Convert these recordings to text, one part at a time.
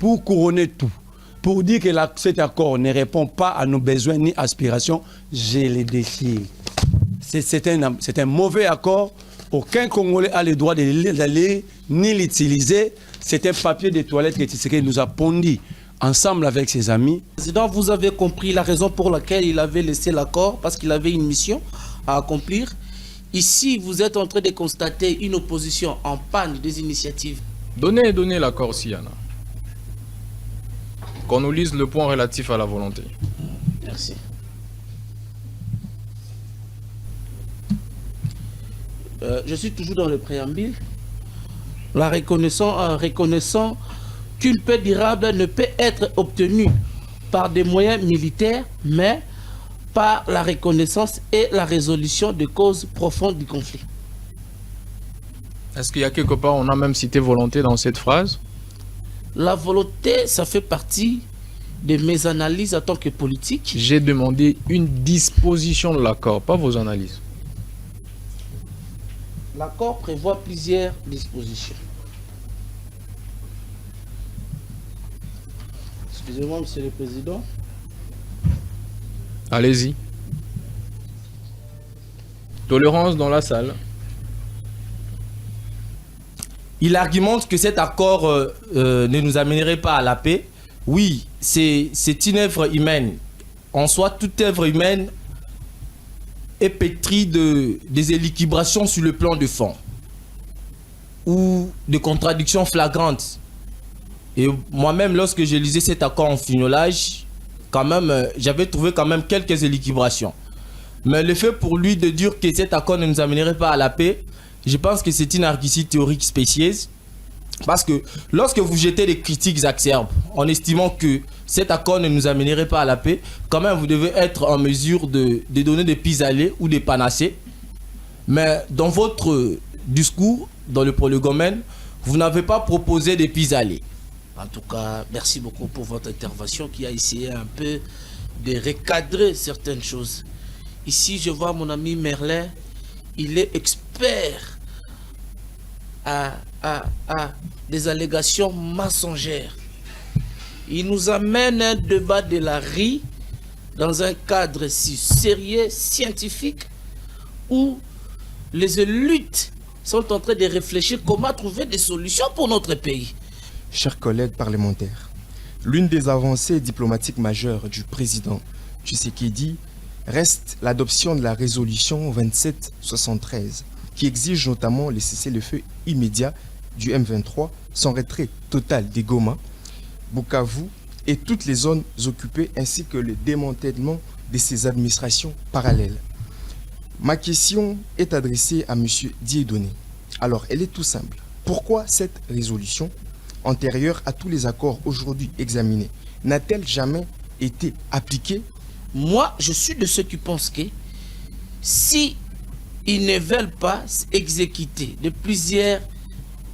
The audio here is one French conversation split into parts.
pour couronner tout, pour dire que cet accord ne répond pas à nos besoins ni aspirations, je le déchire. C'est un mauvais accord. Aucun Congolais a le droit d'aller ni l'utiliser. C'est un papier de toilette que Tshisekedi nous a pondu ensemble avec ses amis. Président, vous avez compris la raison pour laquelle il avait laissé l'accord, parce qu'il avait une mission à accomplir. Ici, vous êtes en train de constater une opposition en panne des initiatives. Donnez l'accord, Siana. Qu'on nous lise le point relatif à la volonté. Merci. Je suis toujours dans le préambule. Reconnaissant qu'une paix durable ne peut être obtenue par des moyens militaires, mais par la reconnaissance et la résolution des causes profondes du conflit. Est-ce qu'il y a quelque part, on a même cité volonté dans cette phrase? La volonté, ça fait partie de mes analyses en tant que politique. J'ai demandé une disposition de l'accord, pas vos analyses. L'accord prévoit plusieurs dispositions. Excusez-moi, Monsieur le Président. Allez-y. Tolérance dans la salle. Il argumente que cet accord ne nous amènerait pas à la paix. Oui, c'est une œuvre humaine. En soi, toute œuvre humaine est pétrie de déséquilibrations sur le plan de fond ou de contradictions flagrantes. Et moi-même, lorsque je lisais cet accord en fignolage, quand même, j'avais trouvé quand même quelques déséquilibrations. Mais le fait pour lui de dire que cet accord ne nous amènerait pas à la paix, je pense que c'est une argutie théorique spécieuse. Parce que lorsque vous jetez des critiques acerbes en estimant que cet accord ne nous amènerait pas à la paix, quand même vous devez être en mesure de donner des pis-aller ou des panacées. Mais dans votre discours, dans le prolégomène, vous n'avez pas proposé des pis-aller. En tout cas, merci beaucoup pour votre intervention qui a essayé un peu de recadrer certaines choses. Ici, je vois mon ami Merlin, il est expert à des allégations mensongères. Il nous amène un débat de la RI dans un cadre si sérieux, scientifique, où les élites sont en train de réfléchir comment trouver des solutions pour notre pays. Chers collègues parlementaires, l'une des avancées diplomatiques majeures du président Tshisekedi reste l'adoption de la résolution 2773, qui exige notamment le cessez-le-feu immédiat du M23, son retrait total des Goma, Bukavu et toutes les zones occupées, ainsi que le démantèlement de ces administrations parallèles. Ma question est adressée à M. Dieudonné. Alors, elle est tout simple. Pourquoi cette résolution, antérieure à tous les accords aujourd'hui examinés, n'a-t-elle jamais été appliquée? Moi, je suis de ceux qui pensent que si ils ne veulent pas exécuter de plusieurs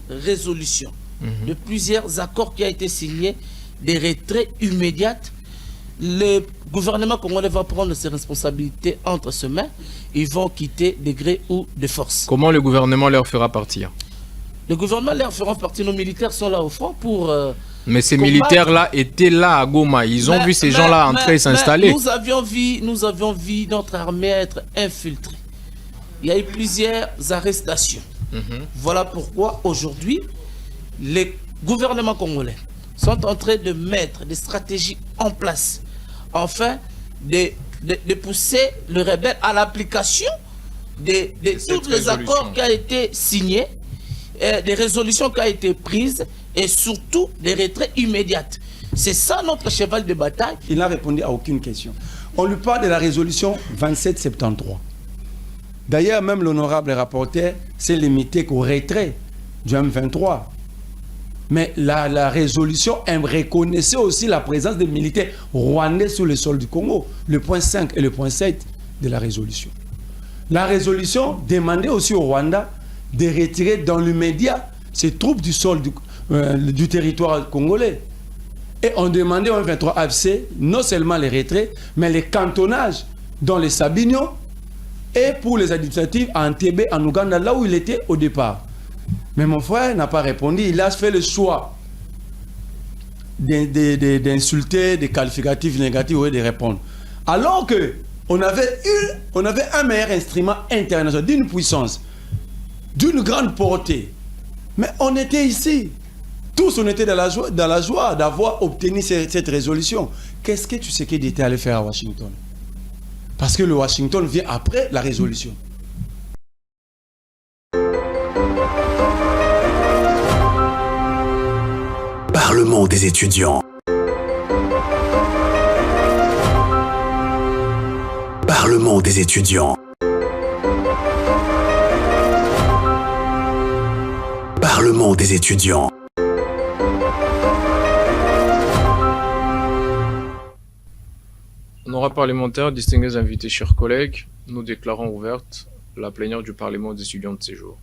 résolutions, de plusieurs accords qui ont été signés, des retraits immédiats, le gouvernement congolais va prendre ses responsabilités entre ses mains. Ils vont quitter de gré ou de force. Comment le gouvernement leur fera partir? Le gouvernement leur fera partir. Nos militaires sont là au front pour... mais ces militaires-là étaient là à Goma. Ils ont vu ces gens-là entrer et s'installer. Nous avions vu notre armée être infiltrée. Il y a eu plusieurs arrestations. Voilà pourquoi aujourd'hui, les gouvernements congolais sont en train de mettre des stratégies en place, afin de pousser le rebelle à l'application de tous les accords qui ont été signés, des résolutions qui ont été prises et surtout des retraits immédiats. C'est ça notre cheval de bataille. Il n'a répondu à aucune question. On lui parle de la résolution 2773. D'ailleurs, même l'honorable rapporteur s'est limité qu'au retrait du M23. Mais la résolution reconnaissait aussi la présence des militaires rwandais sur le sol du Congo. Le point 5 et le point 7 de la résolution. La résolution demandait aussi au Rwanda de retirer dans l'immédiat ses troupes du sol du territoire congolais. Et on demandait au M23 AFC non seulement les retraits, mais les cantonnages dans les Sabignons et pour les administratifs à Entebbe, en Ouganda, là où il était au départ. Mais mon frère n'a pas répondu. Il a fait le choix d'insulter, des qualificatifs négatifs ou de répondre. Alors que on avait un meilleur instrument international, d'une puissance, d'une grande portée. Mais on était ici. Tous, on était dans la joie d'avoir obtenu cette résolution. Qu'est-ce que Tshisekedi était allé faire à Washington? Parce que le Washington vient après la résolution. Parlement des étudiants. Parlement des étudiants. Parlement des étudiants. Honorables parlementaires, distingués invités, chers collègues, nous déclarons ouverte la plénière du Parlement des étudiants de séjour.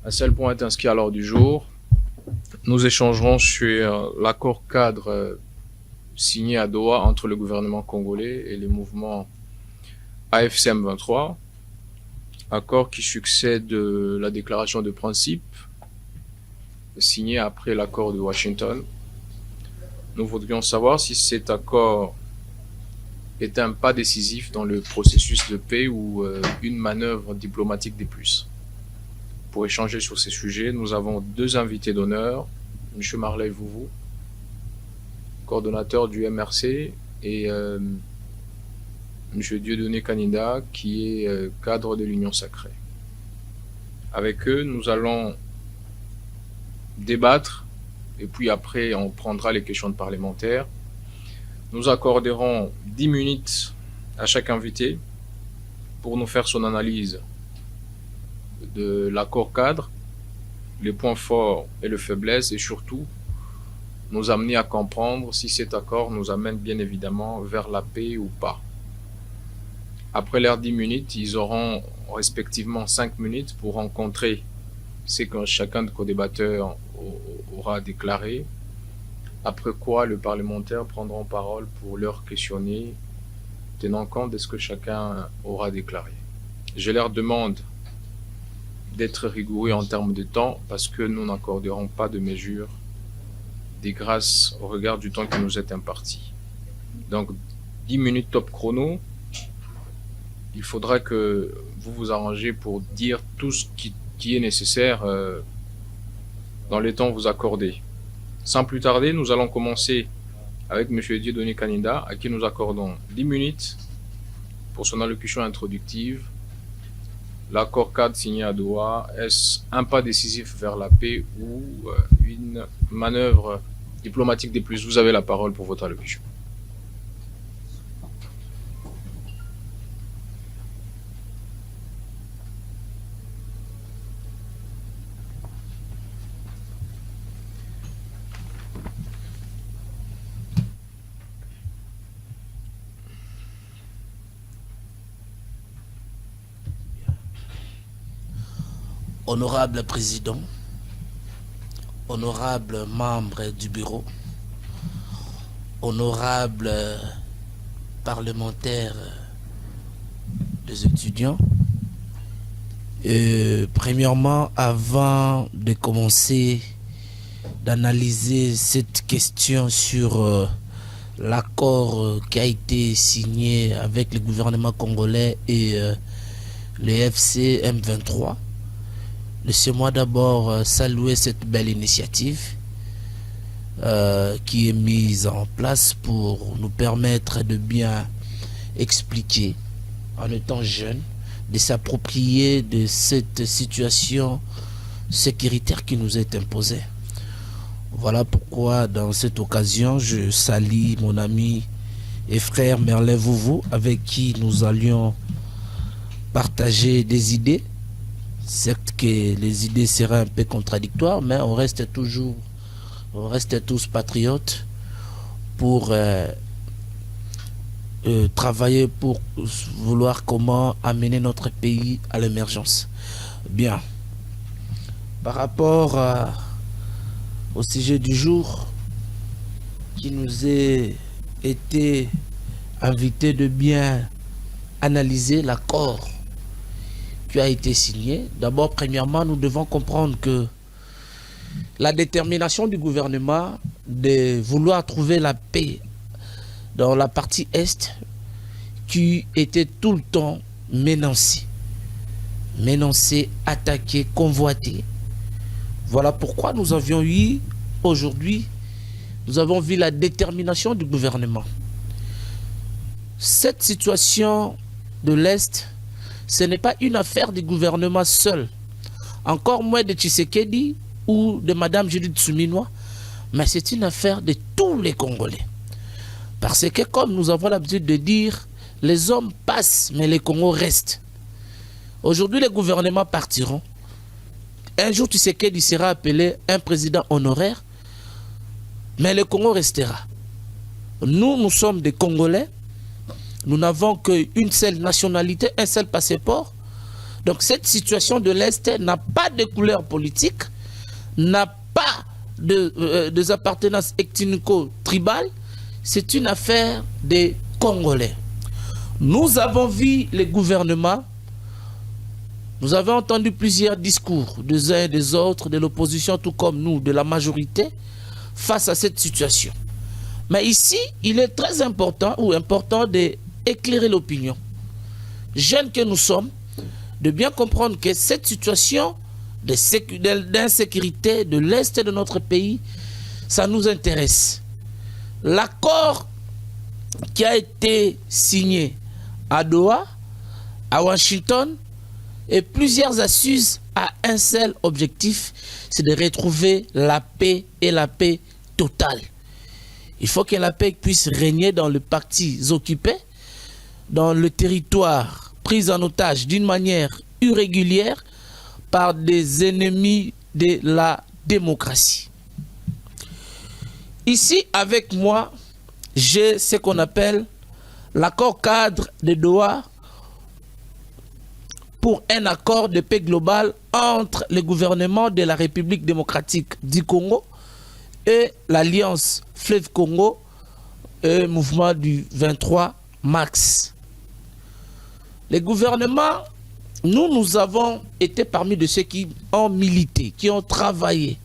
Un seul point est inscrit à l'ordre du jour. Nous échangerons sur l'accord cadre signé à Doha entre le gouvernement congolais et les mouvements AFC M23, accord qui succède la déclaration de principe signée après l'accord de Washington. Nous voudrions savoir si cet accord est un pas décisif dans le processus de paix ou une manœuvre diplomatique des plus. Pour échanger sur ces sujets, nous avons deux invités d'honneur, M. Marley Vouvou, coordonnateur du MRC, et M. Dieudonné Kaninda, qui est cadre de l'Union Sacrée. Avec eux, nous allons débattre, et puis après, on prendra les questions de parlementaires. Nous accorderons 10 minutes à chaque invité pour nous faire son analyse de l'accord cadre, les points forts et les faiblesses, et surtout nous amener à comprendre si cet accord nous amène bien évidemment vers la paix ou pas. Après leurs 10 minutes, ils auront respectivement 5 minutes pour rencontrer ce que chacun de co-débatteurs aura déclaré, après quoi les parlementaires prendront parole pour leur questionner, tenant compte de ce que chacun aura déclaré. Je leur demande d'être rigoureux en termes de temps, parce que nous n'accorderons pas de mesures des grâces au regard du temps qui nous est imparti. Donc 10 minutes top chrono. Il faudra que vous vous arrangez pour dire tout ce qui est nécessaire dans les temps vous accordez. Sans plus tarder, nous allons commencer avec M. Dieudonné Kaninda, à qui nous accordons 10 minutes pour son allocution introductive. L'accord cadre signé à Doha, est-ce un pas décisif vers la paix ou une manœuvre diplomatique des plus? Vous avez la parole pour votre allocution. Honorable Président, honorables membres du bureau, honorables parlementaires des étudiants, premièrement, avant de commencer d'analyser cette question sur l'accord qui a été signé avec le gouvernement congolais et le FC M23, laissez-moi d'abord saluer cette belle initiative qui est mise en place pour nous permettre de bien expliquer, en étant jeunes, de s'approprier de cette situation sécuritaire qui nous est imposée. Voilà pourquoi, dans cette occasion, je salue mon ami et frère Merlin Vouvou, avec qui nous allions partager des idées. Certes que les idées seraient un peu contradictoires, mais on reste tous patriotes pour travailler pour vouloir comment amener notre pays à l'émergence. Bien. Par rapport au sujet du jour qui nous est été invité de bien analyser l'accord qui a été signé. D'abord, premièrement, nous devons comprendre que la détermination du gouvernement de vouloir trouver la paix dans la partie Est qui était tout le temps menacée, attaquée, convoitée. Voilà pourquoi nous avions eu aujourd'hui, nous avons vu la détermination du gouvernement. Cette situation de l'Est, ce n'est pas une affaire du gouvernement seul, encore moins de Tshisekedi ou de Madame Judith Suminwa, mais c'est une affaire de tous les Congolais. Parce que comme nous avons l'habitude de dire, les hommes passent, mais les Congos restent. Aujourd'hui, les gouvernements partiront. Un jour, Tshisekedi sera appelé un président honoraire, mais le Congo restera. Nous sommes des Congolais. Nous n'avons qu'une seule nationalité, un seul passeport. Donc cette situation de l'Est n'a pas de couleur politique, n'a pas de appartenances ethnico-tribales. C'est une affaire des Congolais. Nous avons vu les gouvernements, nous avons entendu plusieurs discours des uns et des autres, de l'opposition tout comme nous, de la majorité, face à cette situation. Mais ici, il est très important d'éclairer l'opinion. Jeunes que nous sommes, de bien comprendre que cette situation d'insécurité de l'Est de notre pays, ça nous intéresse. L'accord qui a été signé à Doha, à Washington, et plusieurs assises à un seul objectif, c'est de retrouver la paix et la paix totale. Il faut que la paix puisse régner dans les parties occupées, dans le territoire pris en otage d'une manière irrégulière par des ennemis de la démocratie. Ici, avec moi, j'ai ce qu'on appelle l'accord cadre de Doha pour un accord de paix global entre le gouvernement de la République démocratique du Congo et l'Alliance Fleuve Congo et mouvement du 23 mars. Les gouvernements, nous avons été parmi de ceux qui ont milité, qui ont travaillé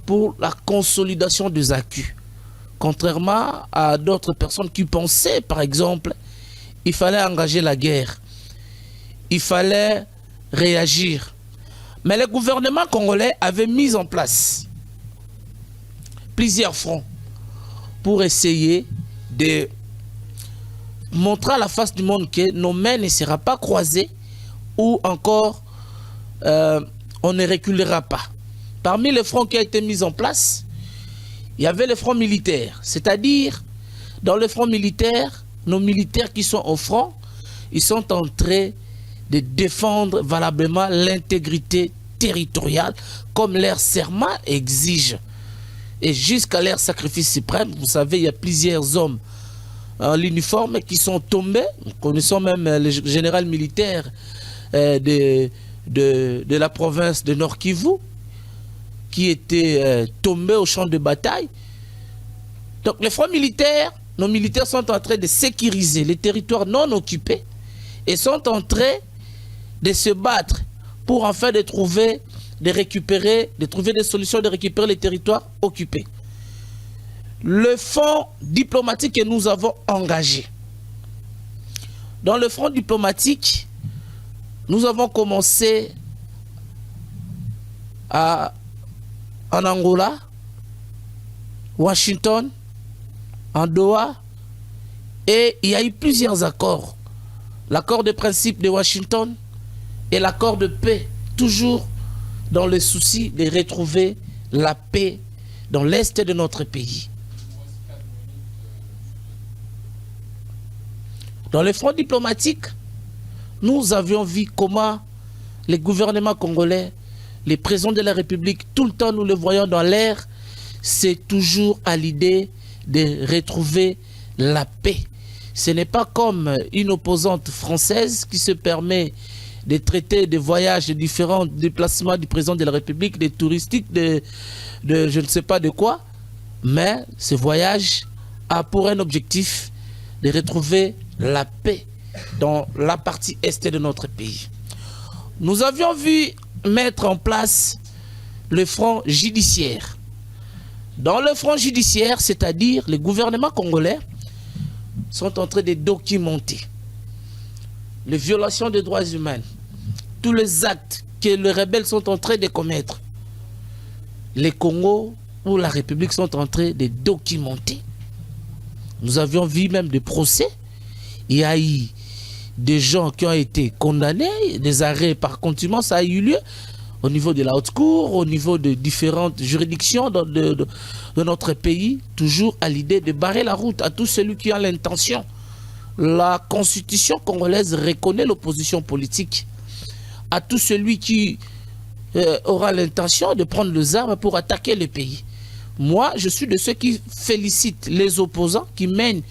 pour la consolidation des acquis. Contrairement à d'autres personnes qui pensaient, par exemple, il fallait engager la guerre, il fallait réagir. Mais le gouvernement congolais avait mis en place plusieurs fronts pour essayer de montrer à la face du monde que nos mains ne seront pas croisées ou encore on ne reculera pas. Parmi les fronts qui ont été mis en place, il y avait le front militaire, c'est-à-dire dans le front militaire, nos militaires qui sont au front, ils sont en train de défendre valablement l'intégrité territoriale comme leur serment exige. Et jusqu'à leur sacrifice suprême, vous savez, il y a plusieurs hommes en uniforme qui sont tombés. Nous connaissons même le général militaire de la province de Nord Kivu qui était tombé au champ de bataille. Donc les fronts militaires, nos militaires sont en train de sécuriser les territoires non occupés et sont en train de se battre pour enfin de trouver des solutions de récupérer les territoires occupés. Le front diplomatique que nous avons engagé. Dans le front diplomatique, nous avons commencé en Angola, Washington, en Doha, et il y a eu plusieurs accords. L'accord de principe de Washington et l'accord de paix, toujours dans le souci de retrouver la paix dans l'est de notre pays. Dans le front diplomatique, nous avions vu comment les gouvernements congolais, les présidents de la République, tout le temps nous le voyons dans l'air, c'est toujours à l'idée de retrouver la paix. Ce n'est pas comme une opposante française qui se permet de traiter des voyages, de différents déplacements du président de la République, des touristiques, de je ne sais pas de quoi, mais ce voyage a pour un objectif de retrouver la paix dans la partie est de notre pays. Nous avions vu mettre en place le front judiciaire. Dans le front judiciaire, c'est-à-dire les gouvernements congolais, sont en train de documenter les violations des droits humains, tous les actes que les rebelles sont en train de commettre. Les Congo ou la République sont en train de documenter. Nous avions vu même des procès. Il y a eu des gens qui ont été condamnés, des arrêts par contumace, ça a eu lieu au niveau de la haute cour, au niveau de différentes juridictions de notre pays, toujours à l'idée de barrer la route à tout celui qui a l'intention. La constitution congolaise reconnaît l'opposition politique à tout celui qui aura l'intention de prendre les armes pour attaquer le pays. Moi, je suis de ceux qui félicitent les opposants qui mènent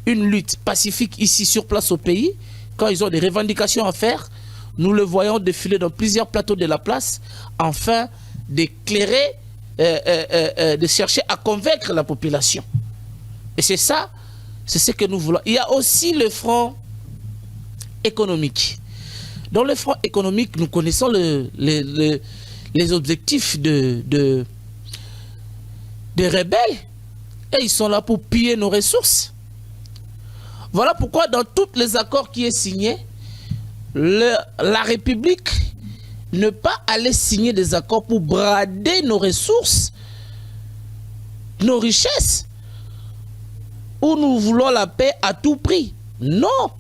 une lutte pacifique ici sur place au pays. Quand ils ont des revendications à faire, nous le voyons défiler dans plusieurs plateaux de la place, afin d'éclairer, de chercher à convaincre la population. Et c'est ça, c'est ce que nous voulons. Il y a aussi le front économique. Dans le front économique, nous connaissons les objectifs des rebelles. Et ils sont là pour piller nos ressources. Voilà pourquoi dans tous les accords qui sont signés, la République ne pas aller signer des accords pour brader nos ressources, nos richesses, où nous voulons la paix à tout prix. Non.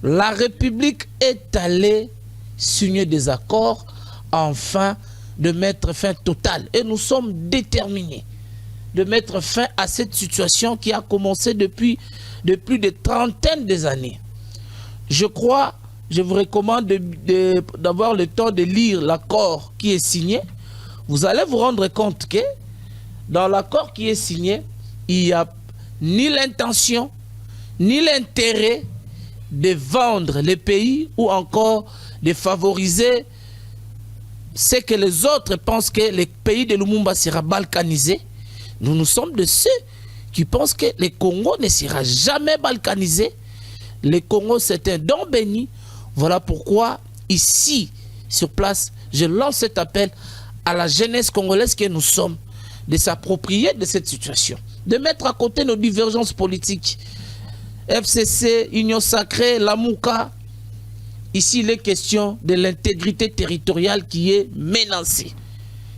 La République est allée signer des accords afin de mettre fin total. Et nous sommes déterminés de mettre fin à cette situation qui a commencé depuis plus de trentaine d'années. Je crois, je vous recommande d'avoir le temps de lire l'accord qui est signé. Vous allez vous rendre compte que dans l'accord qui est signé, il n'y a ni l'intention, ni l'intérêt de vendre les pays ou encore de favoriser ce que les autres pensent que le pays de Lumumba sera balkanisé. Nous sommes de ceux qui pensent que le Congo ne sera jamais balkanisé. Le Congo, c'est un don béni. Voilà pourquoi, ici, sur place, je lance cet appel à la jeunesse congolaise que nous sommes, de s'approprier de cette situation, de mettre à côté nos divergences politiques. FCC, Union Sacrée, Lamouka. Ici, il est question de l'intégrité territoriale qui est menacée.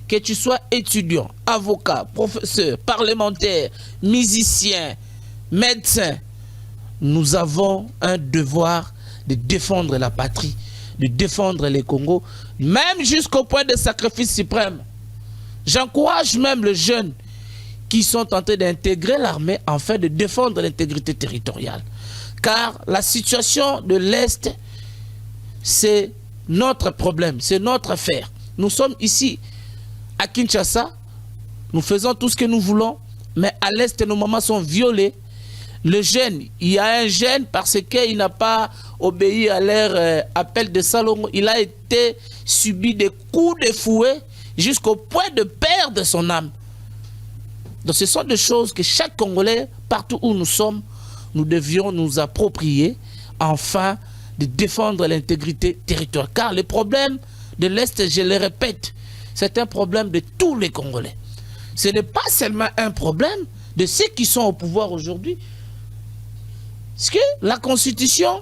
Que tu sois étudiant, avocat, professeur, parlementaire, musicien, médecin, nous avons un devoir de défendre la patrie, de défendre les Congos, même jusqu'au point de sacrifice suprême. J'encourage même les jeunes qui sont en train d'intégrer l'armée afin de défendre l'intégrité territoriale. Car la situation de l'Est, c'est notre problème, c'est notre affaire. Nous sommes ici à Kinshasa, nous faisons tout ce que nous voulons, mais à l'Est, nos mamans sont violées. Le jeune, il y a un jeune parce qu'il n'a pas obéi à leur appel de Salomon. Il a été subi des coups de fouet jusqu'au point de perdre son âme. Donc ce sont des choses que chaque Congolais, partout où nous sommes, nous devions nous approprier afin de défendre l'intégrité territoriale. Car le problème de l'Est, je le répète, c'est un problème de tous les Congolais. Ce n'est pas seulement un problème de ceux qui sont au pouvoir aujourd'hui. Parce que la Constitution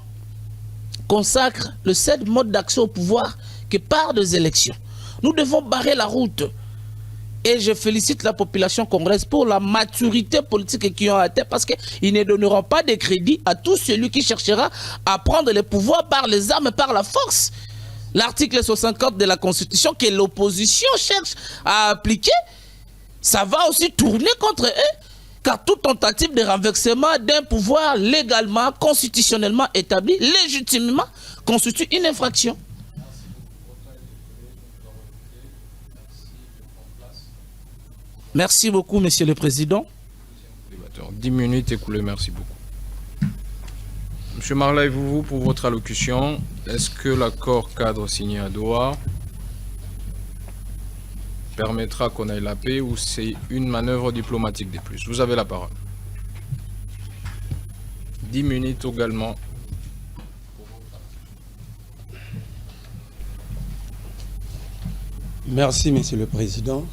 consacre le seul mode d'accès au pouvoir que par des élections. Nous devons barrer la route. Et je félicite la population congolaise pour la maturité politique qu'ils ont atteint parce qu'ils ne donneront pas de crédit à tout celui qui cherchera à prendre le pouvoir par les armes, par la force. L'article 64 de la Constitution que l'opposition cherche à appliquer, ça va aussi tourner contre eux. Car toute tentative de renversement d'un pouvoir légalement, constitutionnellement établi, légitimement, constitue une infraction. Merci beaucoup, Monsieur le Président. 10 minutes écoulées, merci beaucoup. Monsieur Marley, vous, pour votre allocution, est-ce que l'accord cadre signé à Doha permettra qu'on ait la paix ou c'est une manœuvre diplomatique de plus? Vous avez la parole. 10 minutes également. Merci, Monsieur le Président.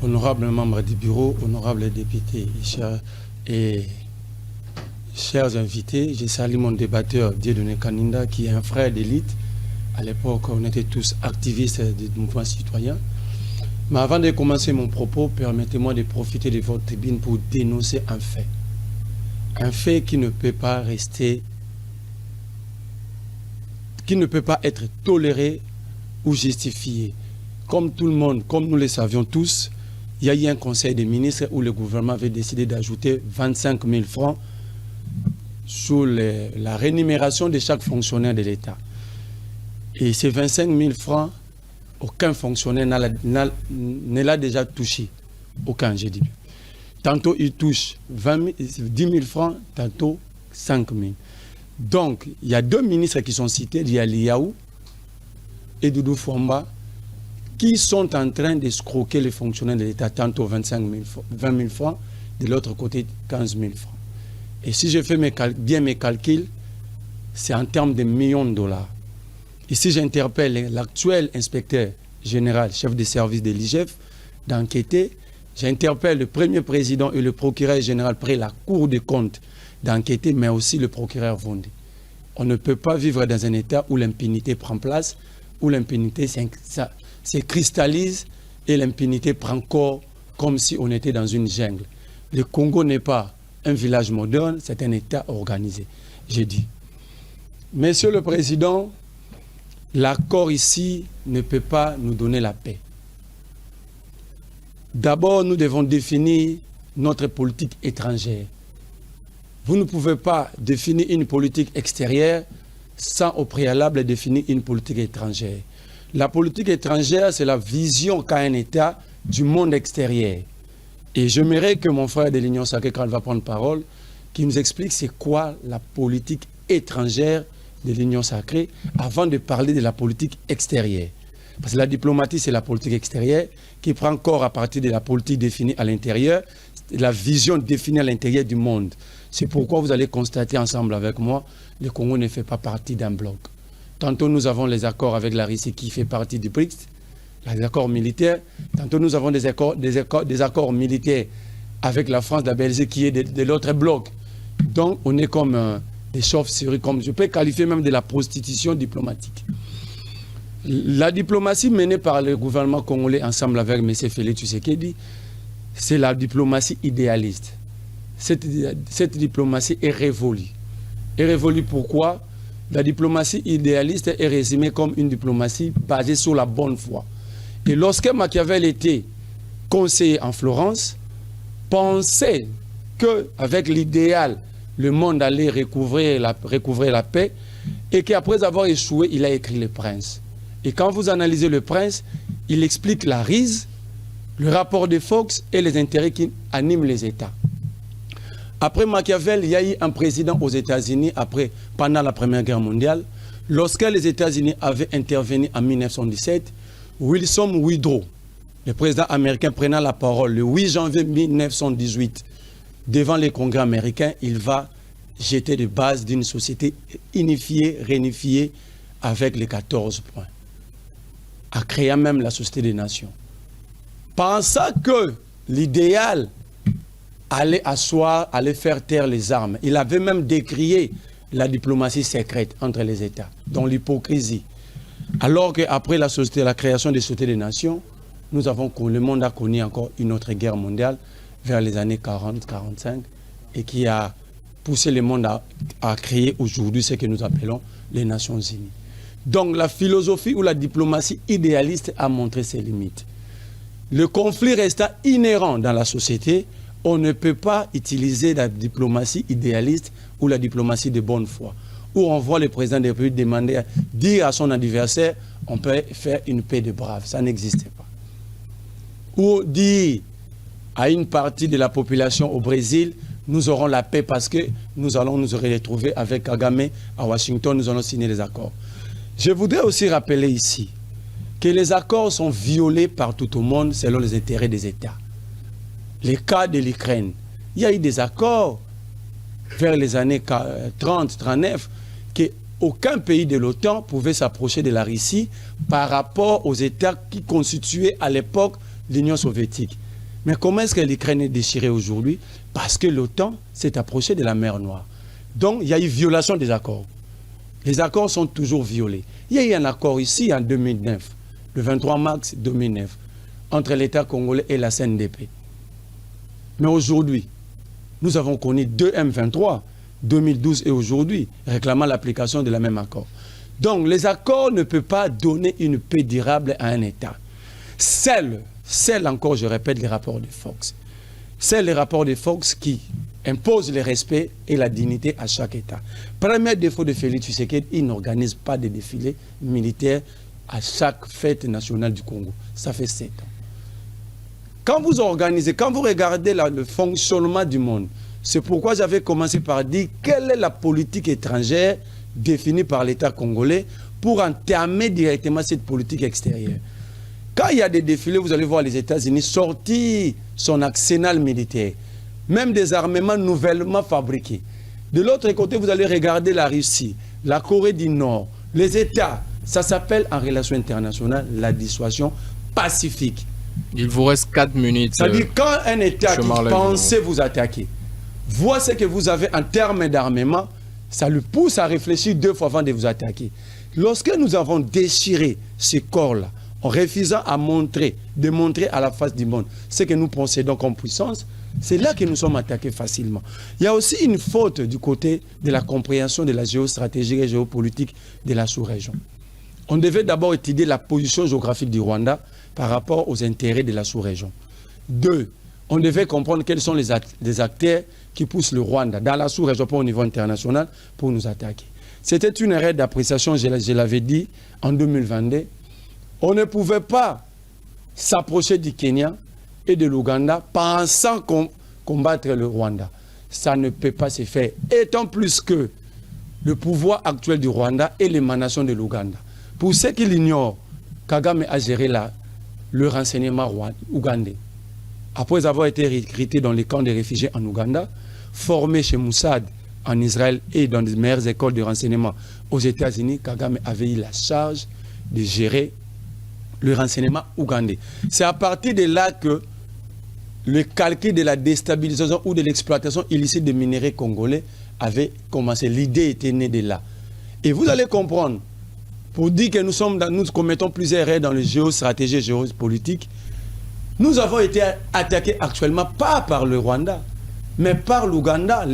honorables membres du bureau, honorables députés et chers invités, je salue mon débatteur Dieudonné Kaninda, qui est un frère d'élite. À l'époque, on était tous activistes du mouvement citoyen. Mais avant de commencer mon propos, permettez-moi de profiter de votre tribune pour dénoncer un fait. Un fait qui ne peut pas rester, qui ne peut pas être toléré ou justifié. Comme tout le monde, comme nous le savions tous, il y a eu un conseil des ministres où le gouvernement avait décidé d'ajouter 25 000 francs sur la rémunération de chaque fonctionnaire de l'État. Et ces 25 000 francs, aucun fonctionnaire ne l'a déjà touché. Aucun, j'ai dit. Tantôt, il touche 10 000 francs, tantôt 5 000. Donc, il y a deux ministres qui sont cités, il y a Liaou et Doudou Fouamba, qui sont en train d'escroquer les fonctionnaires de l'État, tantôt 20 000 francs, de l'autre côté 15 000 francs. Et si je fais bien mes calculs, c'est en termes de millions de dollars. Ici, j'interpelle l'actuel inspecteur général, chef de service de l'IGF, d'enquêter. J'interpelle le premier président et le procureur général près la Cour des comptes d'enquêter, mais aussi le procureur Vondé. On ne peut pas vivre dans un État où l'impunité prend place, où l'impunité se cristallise et l'impunité prend corps comme si on était dans une jungle. Le Congo n'est pas un village moderne, c'est un État organisé. J'ai dit. Monsieur le Président, l'accord ici ne peut pas nous donner la paix. D'abord, nous devons définir notre politique étrangère. Vous ne pouvez pas définir une politique extérieure sans au préalable définir une politique étrangère. La politique étrangère, c'est la vision qu'a un État du monde extérieur. Et j'aimerais que mon frère de l'Union sacrée, quand il va prendre parole, qu'il nous explique c'est quoi la politique étrangère de l'Union sacrée avant de parler de la politique extérieure. Parce que la diplomatie, c'est la politique extérieure qui prend corps à partir de la politique définie à l'intérieur, la vision définie à l'intérieur du monde. C'est pourquoi vous allez constater ensemble avec moi, le Congo ne fait pas partie d'un bloc. Tantôt nous avons les accords avec la Russie qui fait partie du BRICS, les accords militaires. Tantôt nous avons des accords militaires avec la France, la Belgique qui est de l'autre bloc. Donc on est comme des chauves-souris, comme je peux qualifier même de la prostitution diplomatique. La diplomatie menée par le gouvernement congolais ensemble avec M. Félix Tshisekedi, c'est la diplomatie idéaliste. Cette diplomatie est révolue. Et révolue pourquoi? La diplomatie idéaliste est résumée comme une diplomatie basée sur la bonne foi. Et lorsque Machiavel était conseiller en Florence, pensait qu'avec l'idéal, le monde allait recouvrir la paix, et qu'après avoir échoué, il a écrit Le Prince. Et quand vous analysez Le Prince, il explique la rise, le rapport de Fox et les intérêts qui animent les États. Après Machiavel, il y a eu un président aux États-Unis pendant la Première Guerre mondiale. Lorsque les États-Unis avaient intervenu en 1917, Wilson Woodrow, le président américain, prenant la parole le 8 janvier 1918 devant les congrès américains, il va jeter les bases d'une société unifiée, réunifiée avec les 14 points, en créant même la Société des Nations. Pensant que l'idéal allait asseoir, allait faire taire les armes. Il avait même décrié la diplomatie secrète entre les États, dont l'hypocrisie. Alors qu'après la création des Sociétés des Nations, le monde a connu encore une autre guerre mondiale vers les années 40-45 et qui a poussé le monde à créer aujourd'hui ce que nous appelons les Nations Unies. Donc la philosophie ou la diplomatie idéaliste a montré ses limites. Le conflit restant inhérent dans la société, on ne peut pas utiliser la diplomatie idéaliste ou la diplomatie de bonne foi, où on voit le président de la République dire à son adversaire, on peut faire une paix de braves. Ça n'existe pas. Ou dire à une partie de la population au Brésil, nous aurons la paix parce que nous allons nous retrouver avec Kagame à Washington, nous allons signer les accords. Je voudrais aussi rappeler ici que les accords sont violés partout au monde selon les intérêts des États. Le cas de l'Ukraine, il y a eu des accords vers les années 30-39 qu'aucun pays de l'OTAN pouvait s'approcher de la Russie par rapport aux États qui constituaient à l'époque l'Union soviétique. Mais comment est-ce que l'Ukraine est déchirée aujourd'hui? Parce que l'OTAN s'est approché de la mer Noire. Donc, il y a eu violation des accords. Les accords sont toujours violés. Il y a eu un accord ici en 2009, le 23 mars 2009, entre l'État congolais et la CNDP. Mais aujourd'hui, nous avons connu deux M23, 2012 et aujourd'hui, réclamant l'application de la même accord. Donc, les accords ne peuvent pas donner une paix durable à un État. Celles encore, je répète, les rapports de Fox. C'est les rapports de Fox qui imposent le respect et la dignité à chaque État. Premier défaut de Félix Tshisekedi, il n'organise pas de défilés militaires à chaque fête nationale du Congo. Ça fait 7 ans. Quand vous organisez, quand vous regardez le fonctionnement du monde, c'est pourquoi j'avais commencé par dire quelle est la politique étrangère définie par l'État congolais pour entamer directement cette politique extérieure. Quand il y a des défilés, vous allez voir les États-Unis sortir son arsenal militaire, même des armements nouvellement fabriqués. De l'autre côté, vous allez regarder la Russie, la Corée du Nord, les États. Ça s'appelle en relation internationale la dissuasion pacifique. Il vous reste 4 minutes. C'est-à-dire quand un État qui pensait vous attaquer, voit ce que vous avez en termes d'armement, ça le pousse à réfléchir 2 fois avant de vous attaquer. Lorsque nous avons déchiré ce corps-là, en refusant de montrer à la face du monde ce que nous possédons comme puissance, c'est là que nous sommes attaqués facilement. Il y a aussi une faute du côté de la compréhension de la géostratégie et géopolitique de la sous-région. On devait d'abord étudier la position géographique du Rwanda par rapport aux intérêts de la sous-région. 2, on devait comprendre quels sont les acteurs qui poussent le Rwanda dans la sous-région, pas au niveau international, pour nous attaquer. C'était une erreur d'appréciation, je l'avais dit, en 2022. On ne pouvait pas s'approcher du Kenya et de l'Ouganda pensant combattre le Rwanda. Ça ne peut pas se faire. Étant plus que le pouvoir actuel du Rwanda et l'émanation de l'Ouganda. Pour ceux qui l'ignorent, Kagame a géré le renseignement ougandais. Après avoir été recruté dans les camps de réfugiés en Ouganda, formé chez Mossad en Israël et dans les meilleures écoles de renseignement aux États-Unis, Kagame avait eu la charge de gérer le renseignement ougandais. C'est à partir de là que le calcul de la déstabilisation ou de l'exploitation illicite des minéraux congolais avait commencé. L'idée était née de là. Et vous allez comprendre, pour dire que nous commettons plusieurs erreurs dans les géostratégie et géopolitique, nous avons été attaqués actuellement pas par le Rwanda, mais par l'Ouganda.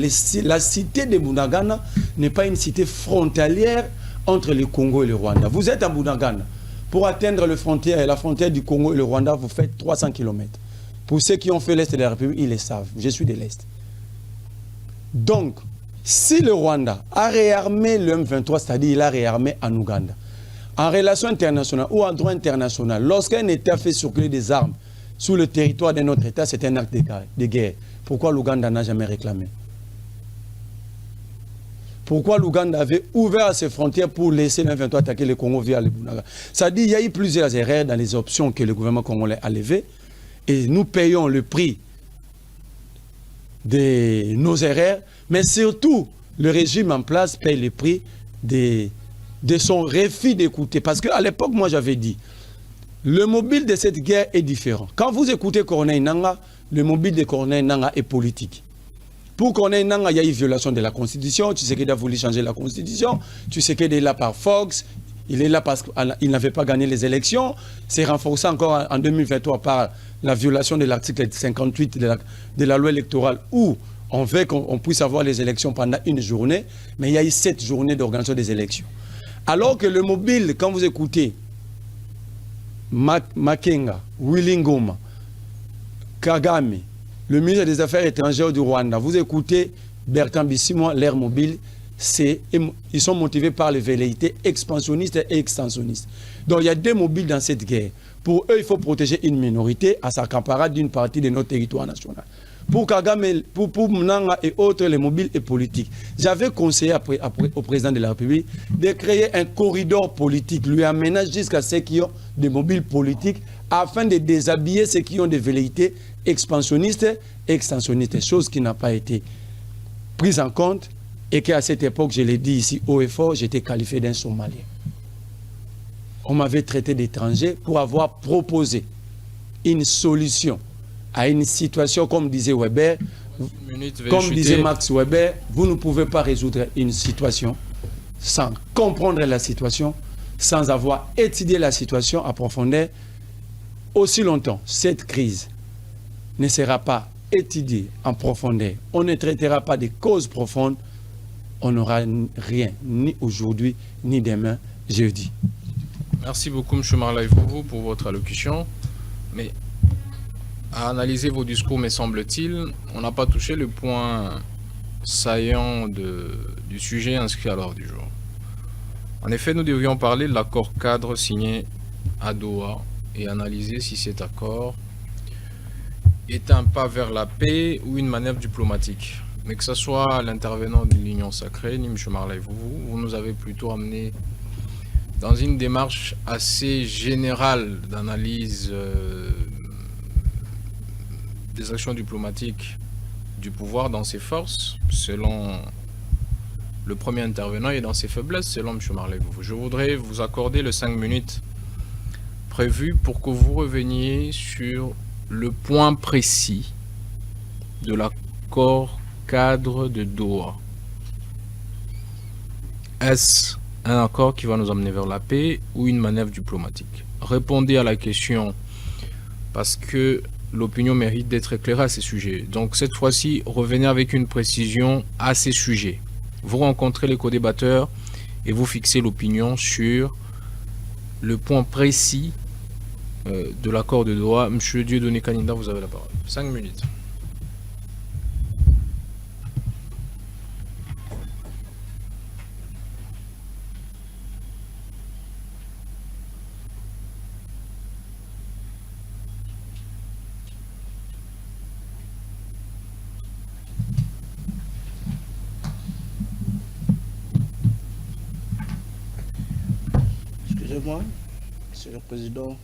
La cité de Bunagana n'est pas une cité frontalière entre le Congo et le Rwanda. Vous êtes à Bunagana. Pour atteindre la frontière du Congo et le Rwanda, vous faites 300 km. Pour ceux qui ont fait l'Est de la République, ils le savent. Je suis de l'Est. Donc, si le Rwanda a réarmé le M23, c'est-à-dire il a réarmé en Ouganda, en relation internationale ou en droit international, lorsqu'un État fait circuler des armes sur le territoire d'un autre État, c'est un acte de guerre. Pourquoi l'Ouganda n'a jamais réclamé? Pourquoi l'Ouganda avait ouvert ses frontières pour laisser le M23 attaquer le Congo via le Bunaga? Ça dit qu'il y a eu plusieurs erreurs dans les options que le gouvernement congolais a levées et nous payons le prix de nos erreurs, mais surtout le régime en place paye le prix de son refus d'écouter. Parce qu'à l'époque, moi j'avais dit, le mobile de cette guerre est différent. Quand vous écoutez Corneille Nangaa, le mobile de Corneille Nangaa est politique. Pour Corneille Nangaa, il y a eu violation de la Constitution. Tu sais qu'il a voulu changer la Constitution. Tu sais qu'il est là par Fox. Il est là parce qu'il n'avait pas gagné les élections. C'est renforcé encore en 2023 par la violation de l'article 58 de la loi électorale où on veut qu'on puisse avoir les élections pendant une journée. Mais il y a eu 7 journées d'organisation des élections. Alors que le mobile, quand vous écoutez Makenga, Willy Ngoma, Kagame, le ministre des Affaires étrangères du Rwanda, vous écoutez Bertrand Bisimwa, l'air mobile, ils sont motivés par les velléités expansionnistes et extensionnistes. Donc il y a 2 mobiles dans cette guerre. Pour eux, il faut protéger une minorité à s'accaparer d'une partie de notre territoire national. Pour Kagame, pour Mnanga et autres, les mobiles et politiques. J'avais conseillé au président de la République de créer un corridor politique, lui amenant jusqu'à ceux qui ont des mobiles politiques afin de déshabiller ceux qui ont des velléités expansionnistes et extensionnistes, chose qui n'a pas été prise en compte et qu'à cette époque, je l'ai dit ici haut et fort, j'étais qualifié d'un Somalien. On m'avait traité d'étranger pour avoir proposé une solution à une situation, comme disait Weber, comme disait Max Weber, vous ne pouvez pas résoudre une situation sans comprendre la situation, sans avoir étudié la situation à profondeur. Aussi longtemps, cette crise ne sera pas étudiée en profondeur, on ne traitera pas des causes profondes, on n'aura rien, ni aujourd'hui, ni demain, jeudi. Merci beaucoup, M. Marley, pour votre allocution. Mais à analyser vos discours, me semble-t-il, on n'a pas touché le point saillant du sujet inscrit à l'ordre du jour. En effet, nous devrions parler de l'accord cadre signé à Doha et analyser si cet accord est un pas vers la paix ou une manœuvre diplomatique. Mais que ce soit l'intervenant de l'Union sacrée, ni M. Marley, vous nous avez plutôt amené dans une démarche assez générale d'analyse des actions diplomatiques du pouvoir dans ses forces, selon le premier intervenant, et dans ses faiblesses, selon M. Marley. Je voudrais vous accorder les 5 minutes prévues pour que vous reveniez sur le point précis de l'accord cadre de Doha. Est-ce un accord qui va nous amener vers la paix ou une manœuvre diplomatique? Répondez à la question, parce que l'opinion mérite d'être éclairée à ces sujets. Donc cette fois-ci, revenez avec une précision à ces sujets. Vous rencontrez les co-débatteurs et vous fixez l'opinion sur le point précis de l'accord de Doha. Monsieur Dieudonné Kaninda, vous avez la parole. 5 minutes. Excusez-moi, Monsieur le Président.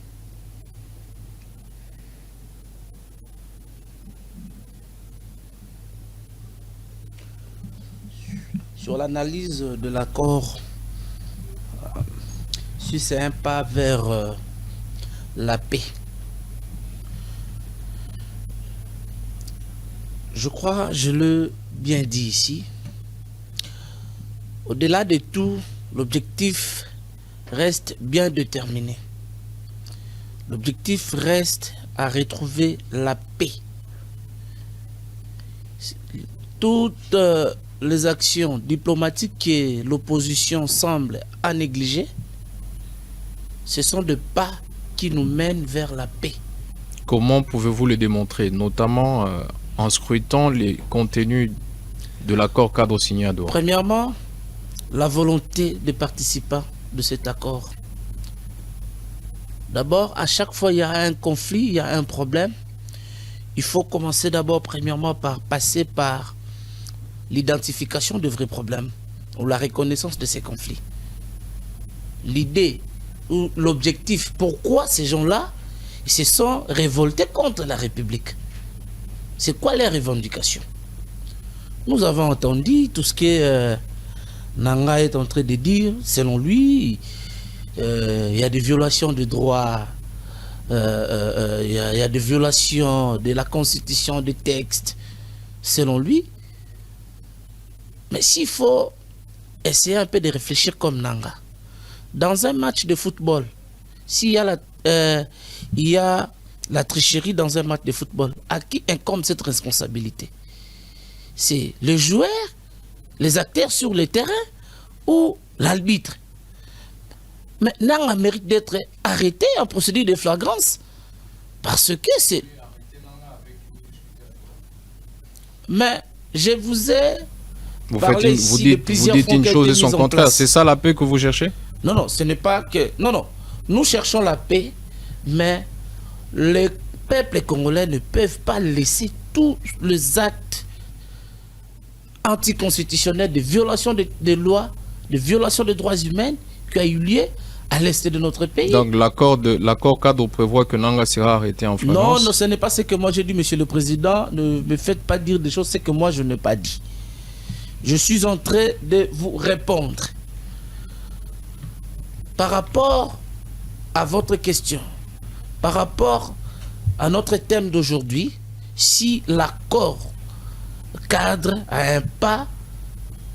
Sur l'analyse de l'accord, si c'est un pas vers la paix, je crois, je l'ai bien dit ici, au-delà de tout, l'objectif reste bien déterminé. L'objectif reste à retrouver la paix. Toutes les actions diplomatiques que l'opposition semble à négliger, ce sont des pas qui nous mènent vers la paix. Comment pouvez-vous le démontrer, notamment en scrutant les contenus de l'accord cadre signé à Doha? Premièrement, la volonté des participants de cet accord. D'abord, à chaque fois il y a un conflit, il y a un problème, il faut commencer d'abord premièrement par passer par l'identification de vrais problèmes ou la reconnaissance de ces conflits. L'idée ou l'objectif, pourquoi ces gens-là se sont révoltés contre la République? C'est quoi les revendications? Nous avons entendu tout ce que Nanga est en train de dire. Selon lui, il y a des violations de droits, il y a des violations de la constitution, des textes, selon lui. Mais s'il faut essayer un peu de réfléchir comme Nanga, dans un match de football, s'il y a la tricherie dans un match de football, à qui incombe cette responsabilité? C'est le joueur, les acteurs sur le terrain ou l'arbitre? Mais Nanga mérite d'être arrêté en procédure de flagrance parce que c'est... Mais je vous ai... Vous dites une chose et son contraire. C'est ça la paix que vous cherchez? Non, non, ce n'est pas que... Non, non. Nous cherchons la paix, mais les peuples congolais ne peuvent pas laisser tous les actes anticonstitutionnels de violation des lois, de violation des droits humains qui a eu lieu à l'est de notre pays. Donc l'accord cadre prévoit que Nanga sera arrêté en flagrance? Non, non, ce n'est pas ce que moi j'ai dit, Monsieur le Président. Ne me faites pas dire des choses, c'est que moi je n'ai pas dit. Je suis en train de vous répondre. Par rapport à votre question, par rapport à notre thème d'aujourd'hui, si l'accord cadre a un pas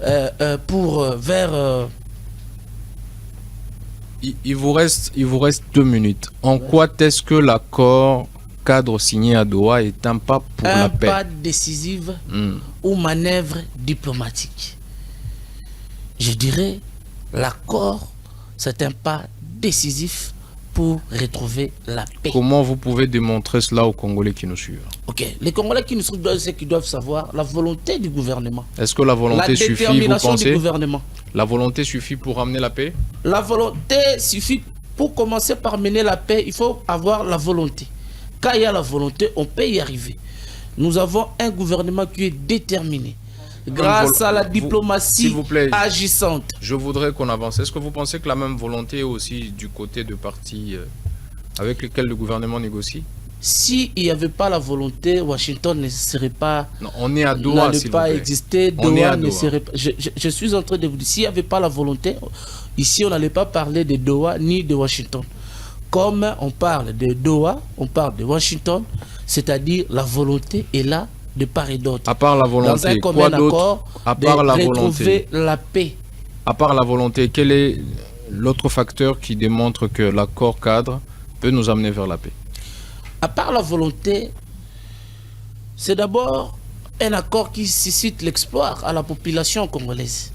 vers... Il vous reste 2 minutes. En quoi est-ce que l'accord cadre signé à Doha est un pas pour la paix? Un pas décisif ou manœuvre diplomatique. Je dirais, l'accord, c'est un pas décisif pour retrouver la paix. Comment vous pouvez démontrer cela aux Congolais qui nous suivent? Ok, les Congolais qui nous suivent, c'est qu'ils doivent savoir la volonté du gouvernement. Est-ce que la volonté suffit, vous détermination pensez? du gouvernement. La volonté suffit pour ramener la paix? La volonté suffit. Pour commencer par mener la paix, il faut avoir la volonté. Quand il y a la volonté, on peut y arriver. Nous avons un gouvernement qui est déterminé. Grâce à la diplomatie s'il vous plaît, agissante. Je voudrais qu'on avance. Est-ce que vous pensez que la même volonté est aussi du côté de partis avec lesquels le gouvernement négocie? S'il n'y avait pas la volonté, Washington ne serait pas... Non, on est à Doha, s'il vous plaît. Exister, Doha ne serait pas... Je suis en train de vous dire, s'il n'y avait pas la volonté, ici on n'allait pas parler de Doha ni de Washington. Comme on parle de Doha, on parle de Washington, c'est-à-dire la volonté est là de part et d'autre. À part la volonté, dans un quoi d'autre? À part la retrouver volonté, la paix. À part la volonté, quel est l'autre facteur qui démontre que l'accord cadre peut nous amener vers la paix? À part la volonté, c'est d'abord un accord qui suscite l'espoir à la population congolaise.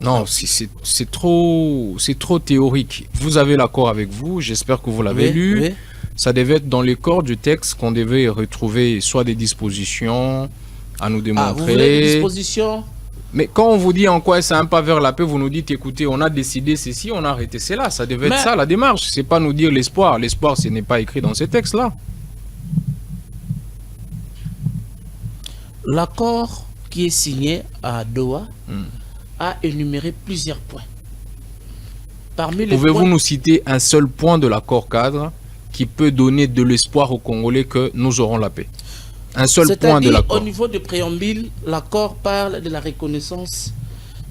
Non, c'est trop théorique. Vous avez l'accord avec vous, j'espère que vous l'avez lu. Oui. Ça devait être dans les corps du texte qu'on devait retrouver soit des dispositions à nous démontrer. Vous voulez des dispositions? Mais quand on vous dit en quoi c'est un pas vers la paix, vous nous dites écoutez, on a décidé ceci, on a arrêté cela. Ça devait être ça la démarche. C'est pas nous dire l'espoir. L'espoir, ce n'est pas écrit dans ces textes-là. L'accord qui est signé à Doha a énuméré plusieurs points. Pouvez-vous nous citer un seul point de l'accord cadre qui peut donner de l'espoir aux Congolais que nous aurons la paix? Un seul point de l'accord. Au niveau du préambule, l'accord parle de la reconnaissance